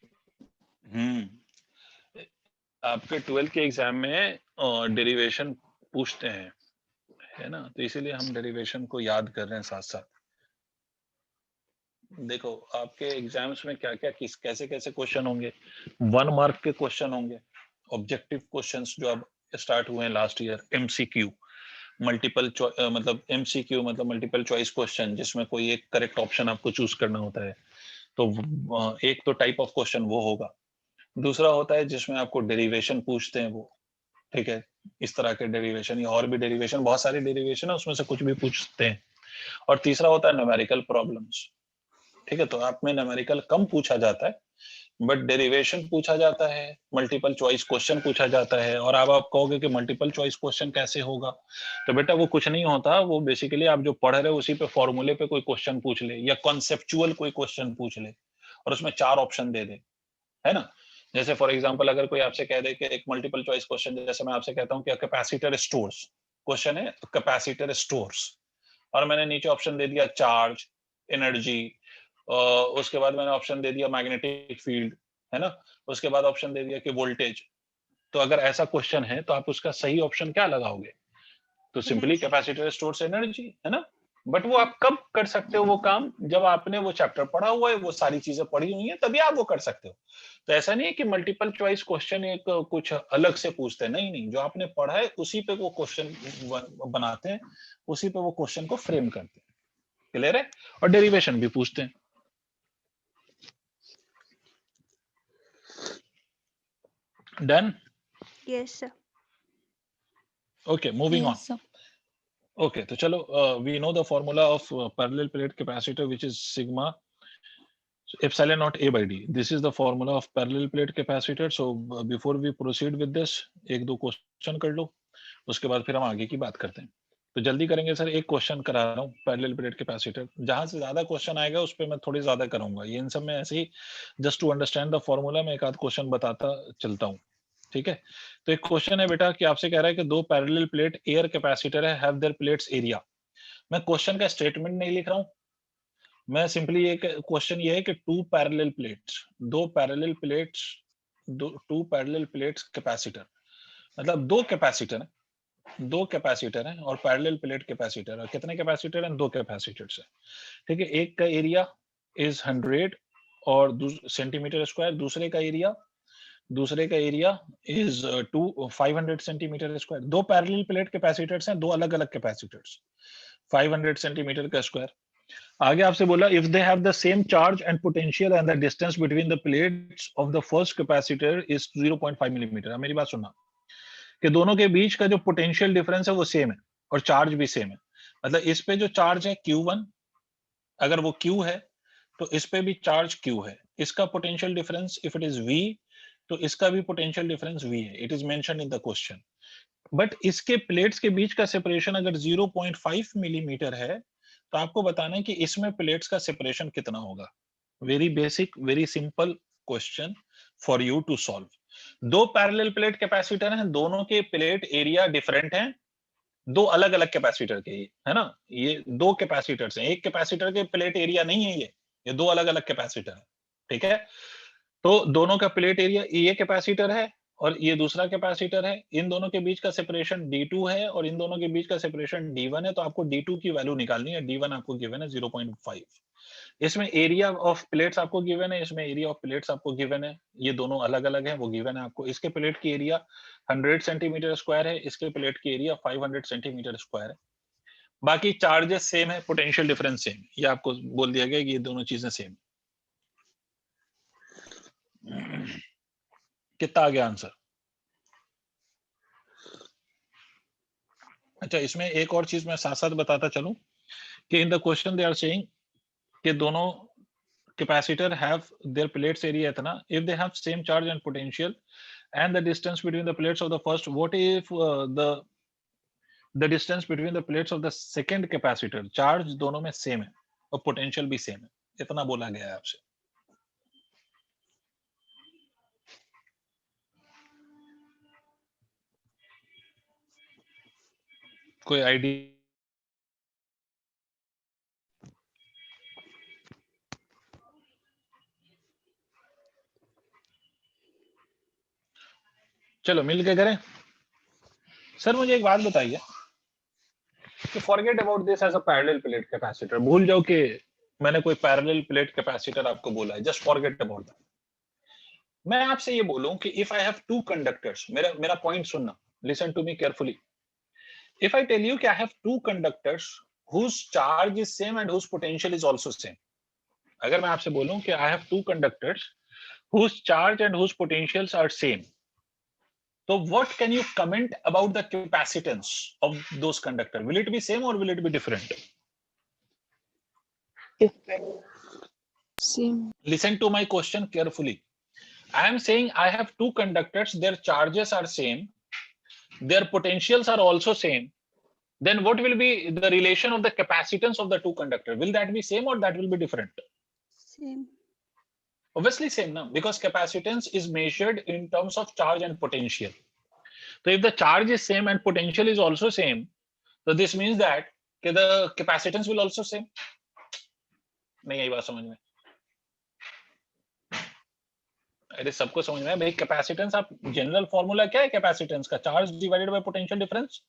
आपके 12th के एग्जाम में डेरिवेशन पूछते हैं, है ना, तो इसीलिए हम डेरिवेशन को याद कर रहे हैं साथ साथ. देखो आपके एग्जाम्स में क्या क्या कैसे कैसे क्वेश्चन होंगे. 1 मार्क के क्वेश्चन होंगे, ऑब्जेक्टिव क्वेश्चंस जो अब स्टार्ट हुए हैं लास्ट ईयर, एमसीक्यू. मल्टीपल मतलब MCQ मतलब मल्टीपल चॉइस क्वेश्चन, जिसमें कोई एक करेक्ट ऑप्शन आपको चूज करना होता है, तो एक तो टाइप ऑफ क्वेश्चन वो होगा। दूसरा होता है जिसमें आपको डेरिवेशन पूछते हैं वो, ठीक है, इस तरह के डेरिवेशन या और भी डेरिवेशन, बहुत सारे डेरिवेशन है, उसमें से कुछ भी पूछते हैं। और तीसरा होता है न्यूमेरिकल प्रॉब्लम्स, ठीक है, तो आप में न्यूमेरिकल कम पूछा जाता है, बट डेरिवेशन पूछा जाता है, मल्टीपल चॉइस क्वेश्चन पूछा जाता है। और आप कहोगे कि मल्टीपल चॉइस क्वेश्चन कैसे होगा, तो बेटा वो कुछ नहीं होता, वो बेसिकली आप जो पढ़ रहे हो उसी पे फॉर्मूले पे कोई क्वेश्चन पूछ ले या कॉन्सेप्चुअल कोई क्वेश्चन पूछ ले और उसमें 4 ऑप्शन दे दे, है ना। जैसे फॉर एग्जांपल अगर कोई आपसे कह दे कि एक मल्टीपल चॉइस क्वेश्चन, जैसे मैं आपसे कहता हूं कि कैपेसिटर स्टोर्स, क्वेश्चन है कैपेसिटर स्टोर्स, और मैंने नीचे ऑप्शन दे दिया चार्ज, एनर्जी, उसके बाद मैंने ऑप्शन दे दिया मैग्नेटिक फील्ड, है ना, उसके बाद ऑप्शन दे दिया कि वोल्टेज। तो अगर ऐसा क्वेश्चन है तो आप उसका सही ऑप्शन क्या लगाओगे, तो सिंपली कैपेसिटर स्टोर्स एनर्जी, है ना। बट वो आप कब कर सकते हो वो काम, जब आपने वो चैप्टर पढ़ा हुआ है, वो सारी चीजें पढ़ी हुई हैं, तभी आप वो कर सकते हो। तो ऐसा नहीं है कि मल्टीपल चॉइस क्वेश्चन एक कुछ अलग से पूछते हैं, नहीं नहीं, जो आपने पढ़ा है उसी पे वो क्वेश्चन बनाते हैं, उसी पे वो क्वेश्चन को फ्रेम करते हैं। क्लियर है। और डेरिवेशन भी पूछते हैं। Done. Yes, sir. Okay, moving on. Yes, sir. Okay, तो चलो, we know the formula of parallel plate capacitor, which is sigma epsilon naught A by D. This is the formula of parallel plate capacitor. So before we proceed with this, एक दो क्वेश्चन कर लो, उसके बाद फिर हम आगे की बात करते हैं। तो जल्दी करेंगे सर, एक क्वेश्चन करा रहा हूँ पैरेलल प्लेट कैपेसिटर, जहां से ज्यादा क्वेश्चन आएगा उस पर मैं थोड़ी ज्यादा करूंगा, ये इन सब में ऐसे ही just to understand the formula में एक आध क्वेश्चन बताता चलता हूँ, ठीक है। तो एक क्वेश्चन है बेटा कि आपसे कह रहा है कि दो पैरेलल प्लेट एयर कैपेसिटर है, हैव देयर प्लेट्स एरिया। मैं क्वेश्चन का स्टेटमेंट नहीं लिख रहा हूँ, मैं सिंपली एक क्वेश्चन ये है कि टू पैरेलल प्लेट्स, दो parallel plates, two parallel plates capacitor, मतलब दो कैपेसिटर है, दो कैपेसिटर हैं और पैरेलल प्लेट कैपेसिटर, और कितने कैपेसिटर हैं, दो कैपेसिटर्स हैं, ठीक है। एक का एरिया इज 100 और सेंटीमीटर स्क्वायर, दूसरे का एरिया इज 500 सेंटीमीटर स्क्वायर। दो पैरेलल प्लेट कैपेसिटर्स हैं, दो अलग अलग कैपेसिटर्स, 500 सेंटीमीटर का स्क्वायर। आगे आपसे बोला if they have the same charge and potential and the distance between the plates of the first capacitor is 0.5 millimetre. मेरी बात सुनना कि दोनों के बीच का जो पोटेंशियल डिफरेंस है वो सेम है और चार्ज भी सेम है। मतलब इस पे जो चार्ज है Q1, अगर वो Q है तो इस पे भी चार्ज Q है। इसका potential difference if it is V, तो इसका भी पोटेंशियल डिफरेंस V है। It is mentioned in the question. But इसके प्लेट्स के बीच का सेपरेशन अगर 0.5 मिलीमीटर है, तो आपको बताना है कि इसमें प्लेट्स का सेपरेशन कितना होगा। Very basic, very simple question for you to solve. दो पैरेलल प्लेट कैपेसिटर हैं, दोनों के प्लेट एरिया डिफरेंट हैं, दो अलग अलग कैपेसिटर के, है ना। ये दो कैपेसिटर्स हैं, एक कैपेसिटर के प्लेट एरिया नहीं है ये दो अलग अलग कैपेसिटर है, ठीक है। तो दोनों का प्लेट एरिया, ये कैपेसिटर है और ये दूसरा कैपेसिटर है, इन दोनों के बीच का सेपरेशन D2 है और इन दोनों के बीच का सेपरेशन D1 है। तो आपको D2 की वैल्यू निकालनी है, D1 आपको गिवन है 0.5। इसमें एरिया ऑफ प्लेट्स आपको गिवन है, इसमें एरिया ऑफ प्लेट्स आपको गिवन है, ये दोनों अलग अलग हैं, वो गिवन है आपको। इसके प्लेट की एरिया 100 सेंटीमीटर स्क्वायर है, इसके प्लेट की एरिया 500 सेंटीमीटर स्क्वायर है। बाकी चार्जेस सेम है, पोटेंशियल डिफरेंस सेम, ये आपको बोल दिया गया कि ये दोनों चीजें सेम। कितना आ गया आंसर? अच्छा, इसमें एक और चीज मैं साथ साथ बताता चलूं कि in the question they are saying कि दोनों capacitor have their plates area इतना, if they have same charge and potential and the distance between the plates of the first, what if the distance between the plates of the second capacitor, charge दोनों में सेम है और पोटेंशियल भी सेम है, इतना बोला गया है आपसे। कोई आइडिया? चलो मिल के करें। सर मुझे एक बात बताइए कि forget about this as a parallel plate capacitor, भूल जाओ कि मैंने कोई पैरेलल प्लेट कैपेसिटर आपको बोला है, जस्ट फॉरगेट अबाउट दैट। मैं आपसे ये बोलूं कि if I have two conductors, मेरा पॉइंट सुनना, listen to me carefully, if I tell you कि I have two conductors whose charge is same and whose potential is also same, अगर मैं आपसे बोलूं कि I have two conductors whose charge and whose potentials are same, so what can you comment about the capacitance of those conductors? Will it be same or will it be different? Different. Same. Listen to my question carefully. I am saying I have two conductors, their charges are same, their potentials are also same. Then what will be the relation of the capacitance of the two conductors? Will that be same or that will be different? Same. Obviously same, no? Because capacitance is measured in terms of charge and potential. So if the charge is same and potential is also same, so this means that the capacitance will also same. नहीं आई बात समझ में? अरे सबको समझ में है भाई, कैपेसिटेंस आप जनरल फॉर्मूला क्या है कैपेसिटेंस का? Charge divided by potential difference.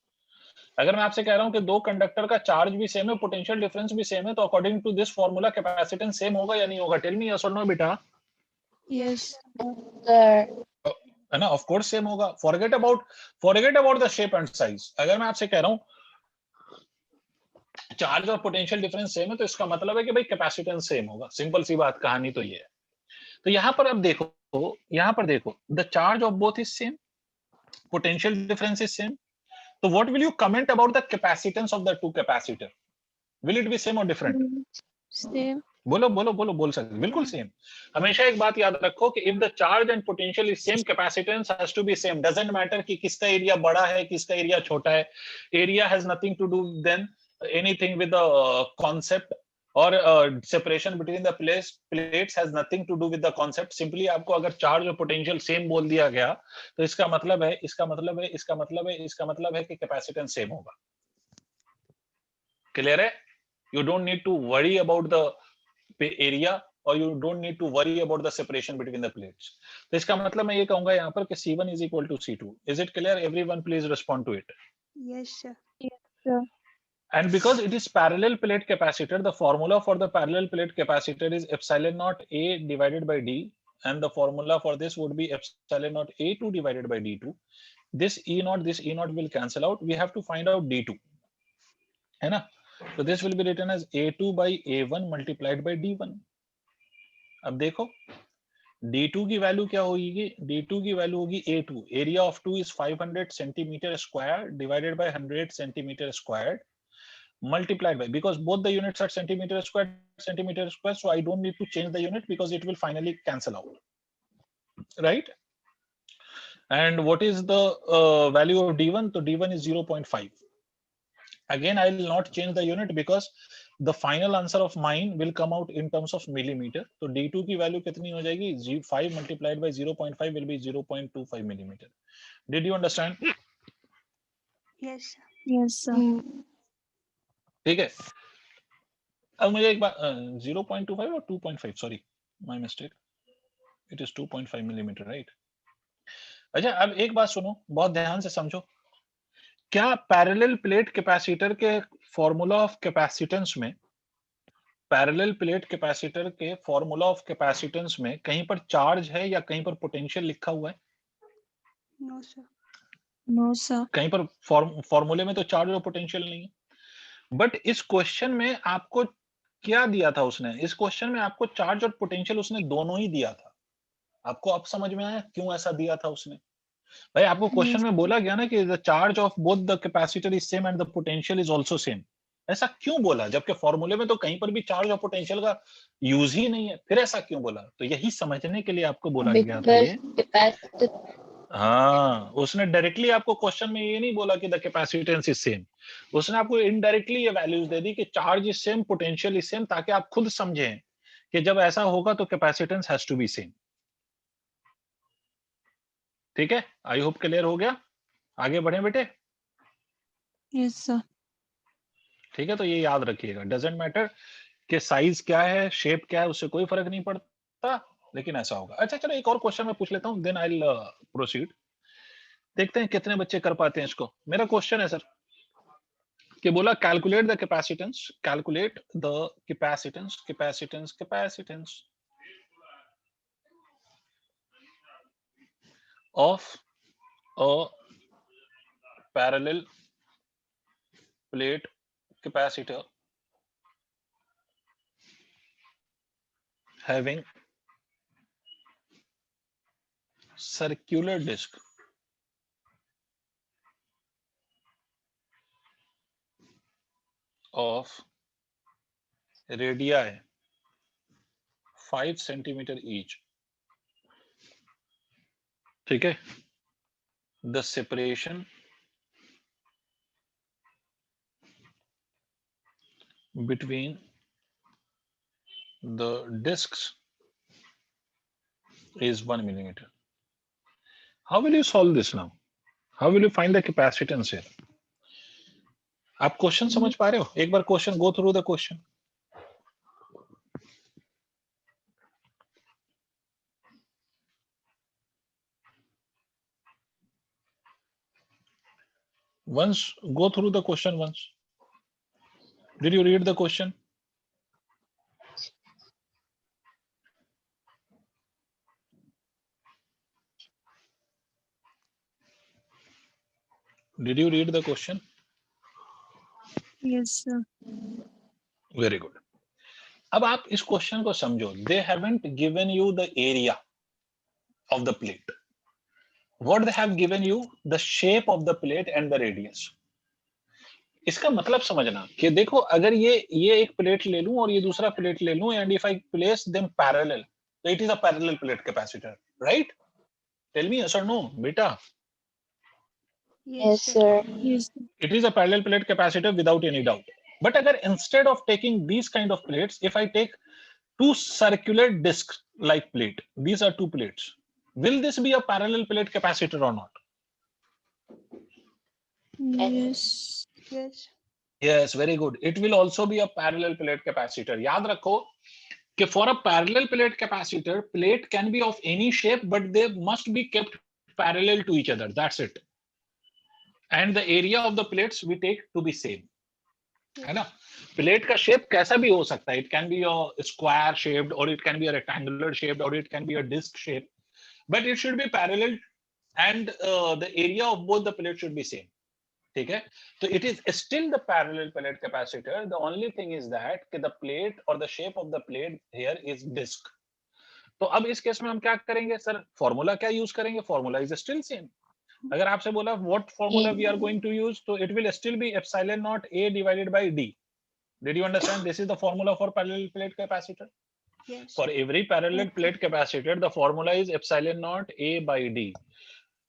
अगर मैं आपसे कह रहा हूं कि दो कंडक्टर का चार्ज भी सेम है, पोटेंशियल डिफरेंस भी सेम है, तो according to this formula capacitance same होगा या नहीं होगा? टेल मी यस और नो बेटा। Yes. Sir, है ना, ऑफ कोर्स सेम होगा। Forget about the shape and size. अगर मैं आपसे कह रहा हूं चार्ज और पोटेंशियल डिफरेंस सेम है, तो इसका मतलब है कि भाई कैपेसिटेंस सेम होगा। सिंपल सी बात, कहानी तो ये है। तो यहां पर अब देखो, the charge of both is same, potential difference is same, तो what will you comment about the capacitance of the two capacitor? Will it be same और डिफरेंट? Same. बोलो बोलो बोलो, बोल सकते, बिल्कुल सेम। हमेशा एक बात याद रखो कि if the charge and potential is same, capacitance has to be same. Doesn't matter कि किसका एरिया बड़ा है, किसका एरिया छोटा है। Area has nothing to do then anything with the concept, और separation between the plates has nothing to do with the concept. Simply आपको अगर चार्ज और पोटेंशियल सेम बोल दिया गया, तो इसका मतलब है कि कैपेसिटेंस सेम होगा। क्लियर है? You don't need to worry about the area, or you don't need to worry about the separation between the plates. तो इसका मतलब मैं ये कहूंगा यहाँ पर कि C1 is equal to C2. Is it clear? Everyone please respond to it. Yes, sir. Sir. And because it is parallel plate capacitor, the formula for the parallel plate capacitor is epsilon naught A divided by D, and the formula for this would be epsilon naught A2 divided by D2. This E naught will cancel out. We have to find out D2. है ना? So this will be written as A2 by A1 multiplied by D1. अब देखो D2 की वैल्यू क्या होगी? D2 की वैल्यू होगी A2, area of 2 is 500 centimeter square divided by 100 centimeter squared multiplied by, because both the units are centimeter square, so I don't need to change the unit because it will finally cancel out, right? And what is the value of D1? So D1 is 0.5. Again, I will not change the unit because the final answer of mine will come out in terms of millimeter. So D2 की वैल्यू कितनी हो जाएगी? 5 multiplied by 0.5 will be 0.25 millimeter. Did you understand? Yes, sir. Yes, sir. ठीक है। अब मुझे एक बात, 0.25 और 2.5, sorry my mistake, it is 2.5 millimetre, right? अच्छा, अब एक बात सुनो, बहुत ध्यान से समझो। क्या पैरेलल प्लेट कैपेसिटर के फॉर्मूला ऑफ कैपेसिटेंस में, पैरेलल प्लेट कैपेसिटर के फॉर्मूला ऑफ कैपेसिटेंस में कहीं पर चार्ज है या कहीं पर पोटेंशियल लिखा हुआ है? No, sir. No, sir. कहीं पर फॉर्मूले में तो चार्ज और पोटेंशियल नहीं है। बट इस क्वेश्चन में आपको क्या दिया था उसने? इस क्वेश्चन में आपको चार्ज और पोटेंशियल उसने दोनों ही दिया था। आपको अब समझ में आया क्यों ऐसा दिया था उसने? भाई आपको क्वेश्चन में बोला गया ना कि the charge of both the capacitor is same and the potential is also same. ऐसा क्यों बोला? जबकि फॉर्मूले में तो कहीं पर भी चार्ज और पोटेंशियल का यूज ही नहीं है, फिर ऐसा क्यों बोला? तो यही समझने के लिए आपको बोला गया था ये। because capacitor. हाँ, उसने डायरेक्टली आपको क्वेश्चन में ये नहीं बोला कि द कैपेसिटेंस इज सेम, उसने आपको इनडायरेक्टली ये वैल्यूज दे दी कि charge is same, potential is same, ताकि आप खुद समझें कि जब ऐसा होगा तो capacitance has to be same. ठीक है, आई होप क्लियर हो गया। आगे बढ़े बेटे। Yes, sir. ठीक है, तो ये याद रखिएगा, डजेंट मैटर कि साइज क्या है, शेप क्या है, उससे कोई फर्क नहीं पड़ता, लेकिन ऐसा होगा। अच्छा चलो एक और क्वेश्चन मैं पूछ लेता हूं, देन आई विल प्रोसीड। देखते हैं कितने बच्चे कर पाते हैं इसको। मेरा क्वेश्चन है सर कि बोला calculate the capacitance of a parallel plate capacitor having circular disc of radii 5 centimeter each. ठीक है, the separation between the discs is 1 millimeter. How will you solve this now? How will you find the capacitance here? आप क्वेश्चन समझ पा रहे हो? एक बार question go through the question. Once go through the question once. Did you read the question? Did you read the question? Yes, sir. Very good. अब आप इस क्वेश्चन को समझो. They haven't given you the area of the plate. What they have given you? The shape of the plate and the radius. इसका मतलब समझना कि देखो, अगर ये एक प्लेट ले लूं और ये दूसरा प्लेट ले लूं, and if I place them parallel, so it is a parallel plate capacitor, right? Tell me yes or no, beta. Yes, sir. Yes, sir. It is a parallel plate capacitor without any doubt. But agar instead of taking these kind of plates, if I take two circular discs like plate, these are two plates, will this be a parallel plate capacitor or not? Yes. Yes. Yes, very good. It will also be a parallel plate capacitor. याद रखो कि for a parallel plate capacitor, plate can be of any shape, but they must be kept parallel to each other. That's it. And the area of the plates we take to be same. है ना? प्लेट का शेप कैसा भी हो सकता है. It can be a square shaped, or it can be a rectangular shaped, or it can be a disc shape, but it should be parallel, and the area of both the plates should be same. ठीक है? So it is still the parallel plate capacitor. The only thing is that the plate or the shape of the plate here is disc. तो अब इस केस में हम क्या करेंगे सर? फॉर्मूला क्या यूज करेंगे? Formula is still same. अगर आपसे बोला what formula we are going to use, तो it will still be epsilon naught a divided by d. Did you understand? This is the formula for parallel plate capacitor. Yes. For every parallel plate capacitor, the formula is epsilon naught a by d.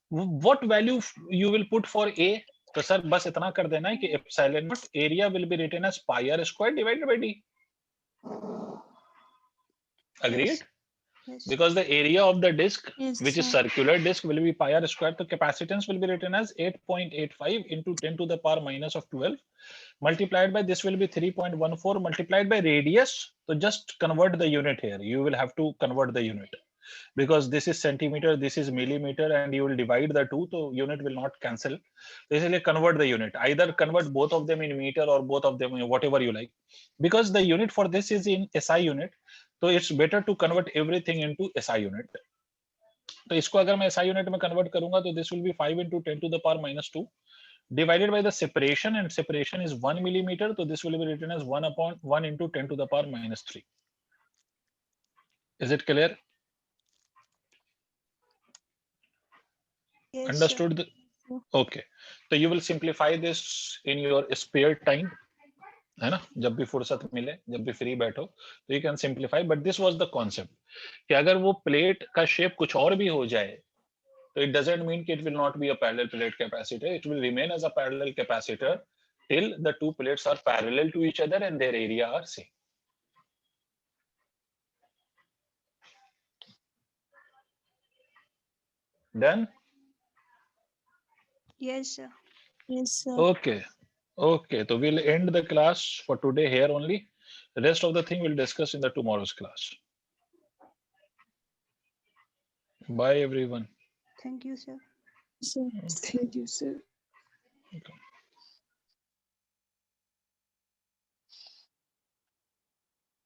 What value you will put for a? तो सर बस इतना कर देना है कि epsilon naught area will be written as pi r square divided by d. Agreed? Yes. Because the area of the disc, Yes, which is sir. circular disc, will be pi r square. So capacitance will be written as 8.85 into 10 to the power minus of 12 multiplied by, this will be 3.14 multiplied by radius. So just convert the unit here. You will have to convert the unit because this is centimeter, this is millimeter, and you will divide the two, so unit will not cancel. Basically convert the unit. Either convert both of them in meter or both of them in whatever you like. Because the unit for this is in SI unit, so it's better to convert everything into SI unit. तो इसको अगर मैं SI unit में convert करूंगा तो this will be 5 into 10 to the power minus 2 divided by the separation, and separation is 1 millimeter, so this will be written as 1 upon 1 into 10 to the power minus 3. Is it clear? Yes, Understood? Okay. So you will simplify this in your spare time. है ना? जब भी फुर्सत मिले, जब भी फ्री बैठो, तो you can simplify. But this was the concept कि अगर वो प्लेट का शेप कुछ और भी हो जाए, तो it doesn't mean कि it will not be a parallel plate capacitor. It will remain as a parallel capacitor till the two plates are parallel to each other and their area are same. Done? Yes, sir. Yes, sir. Okay. Okay. So we'll end the class for today here only. The rest of the thing we'll discuss in the tomorrow's class. Bye everyone. Thank you, sir. Sir. Thank you, sir. Okay.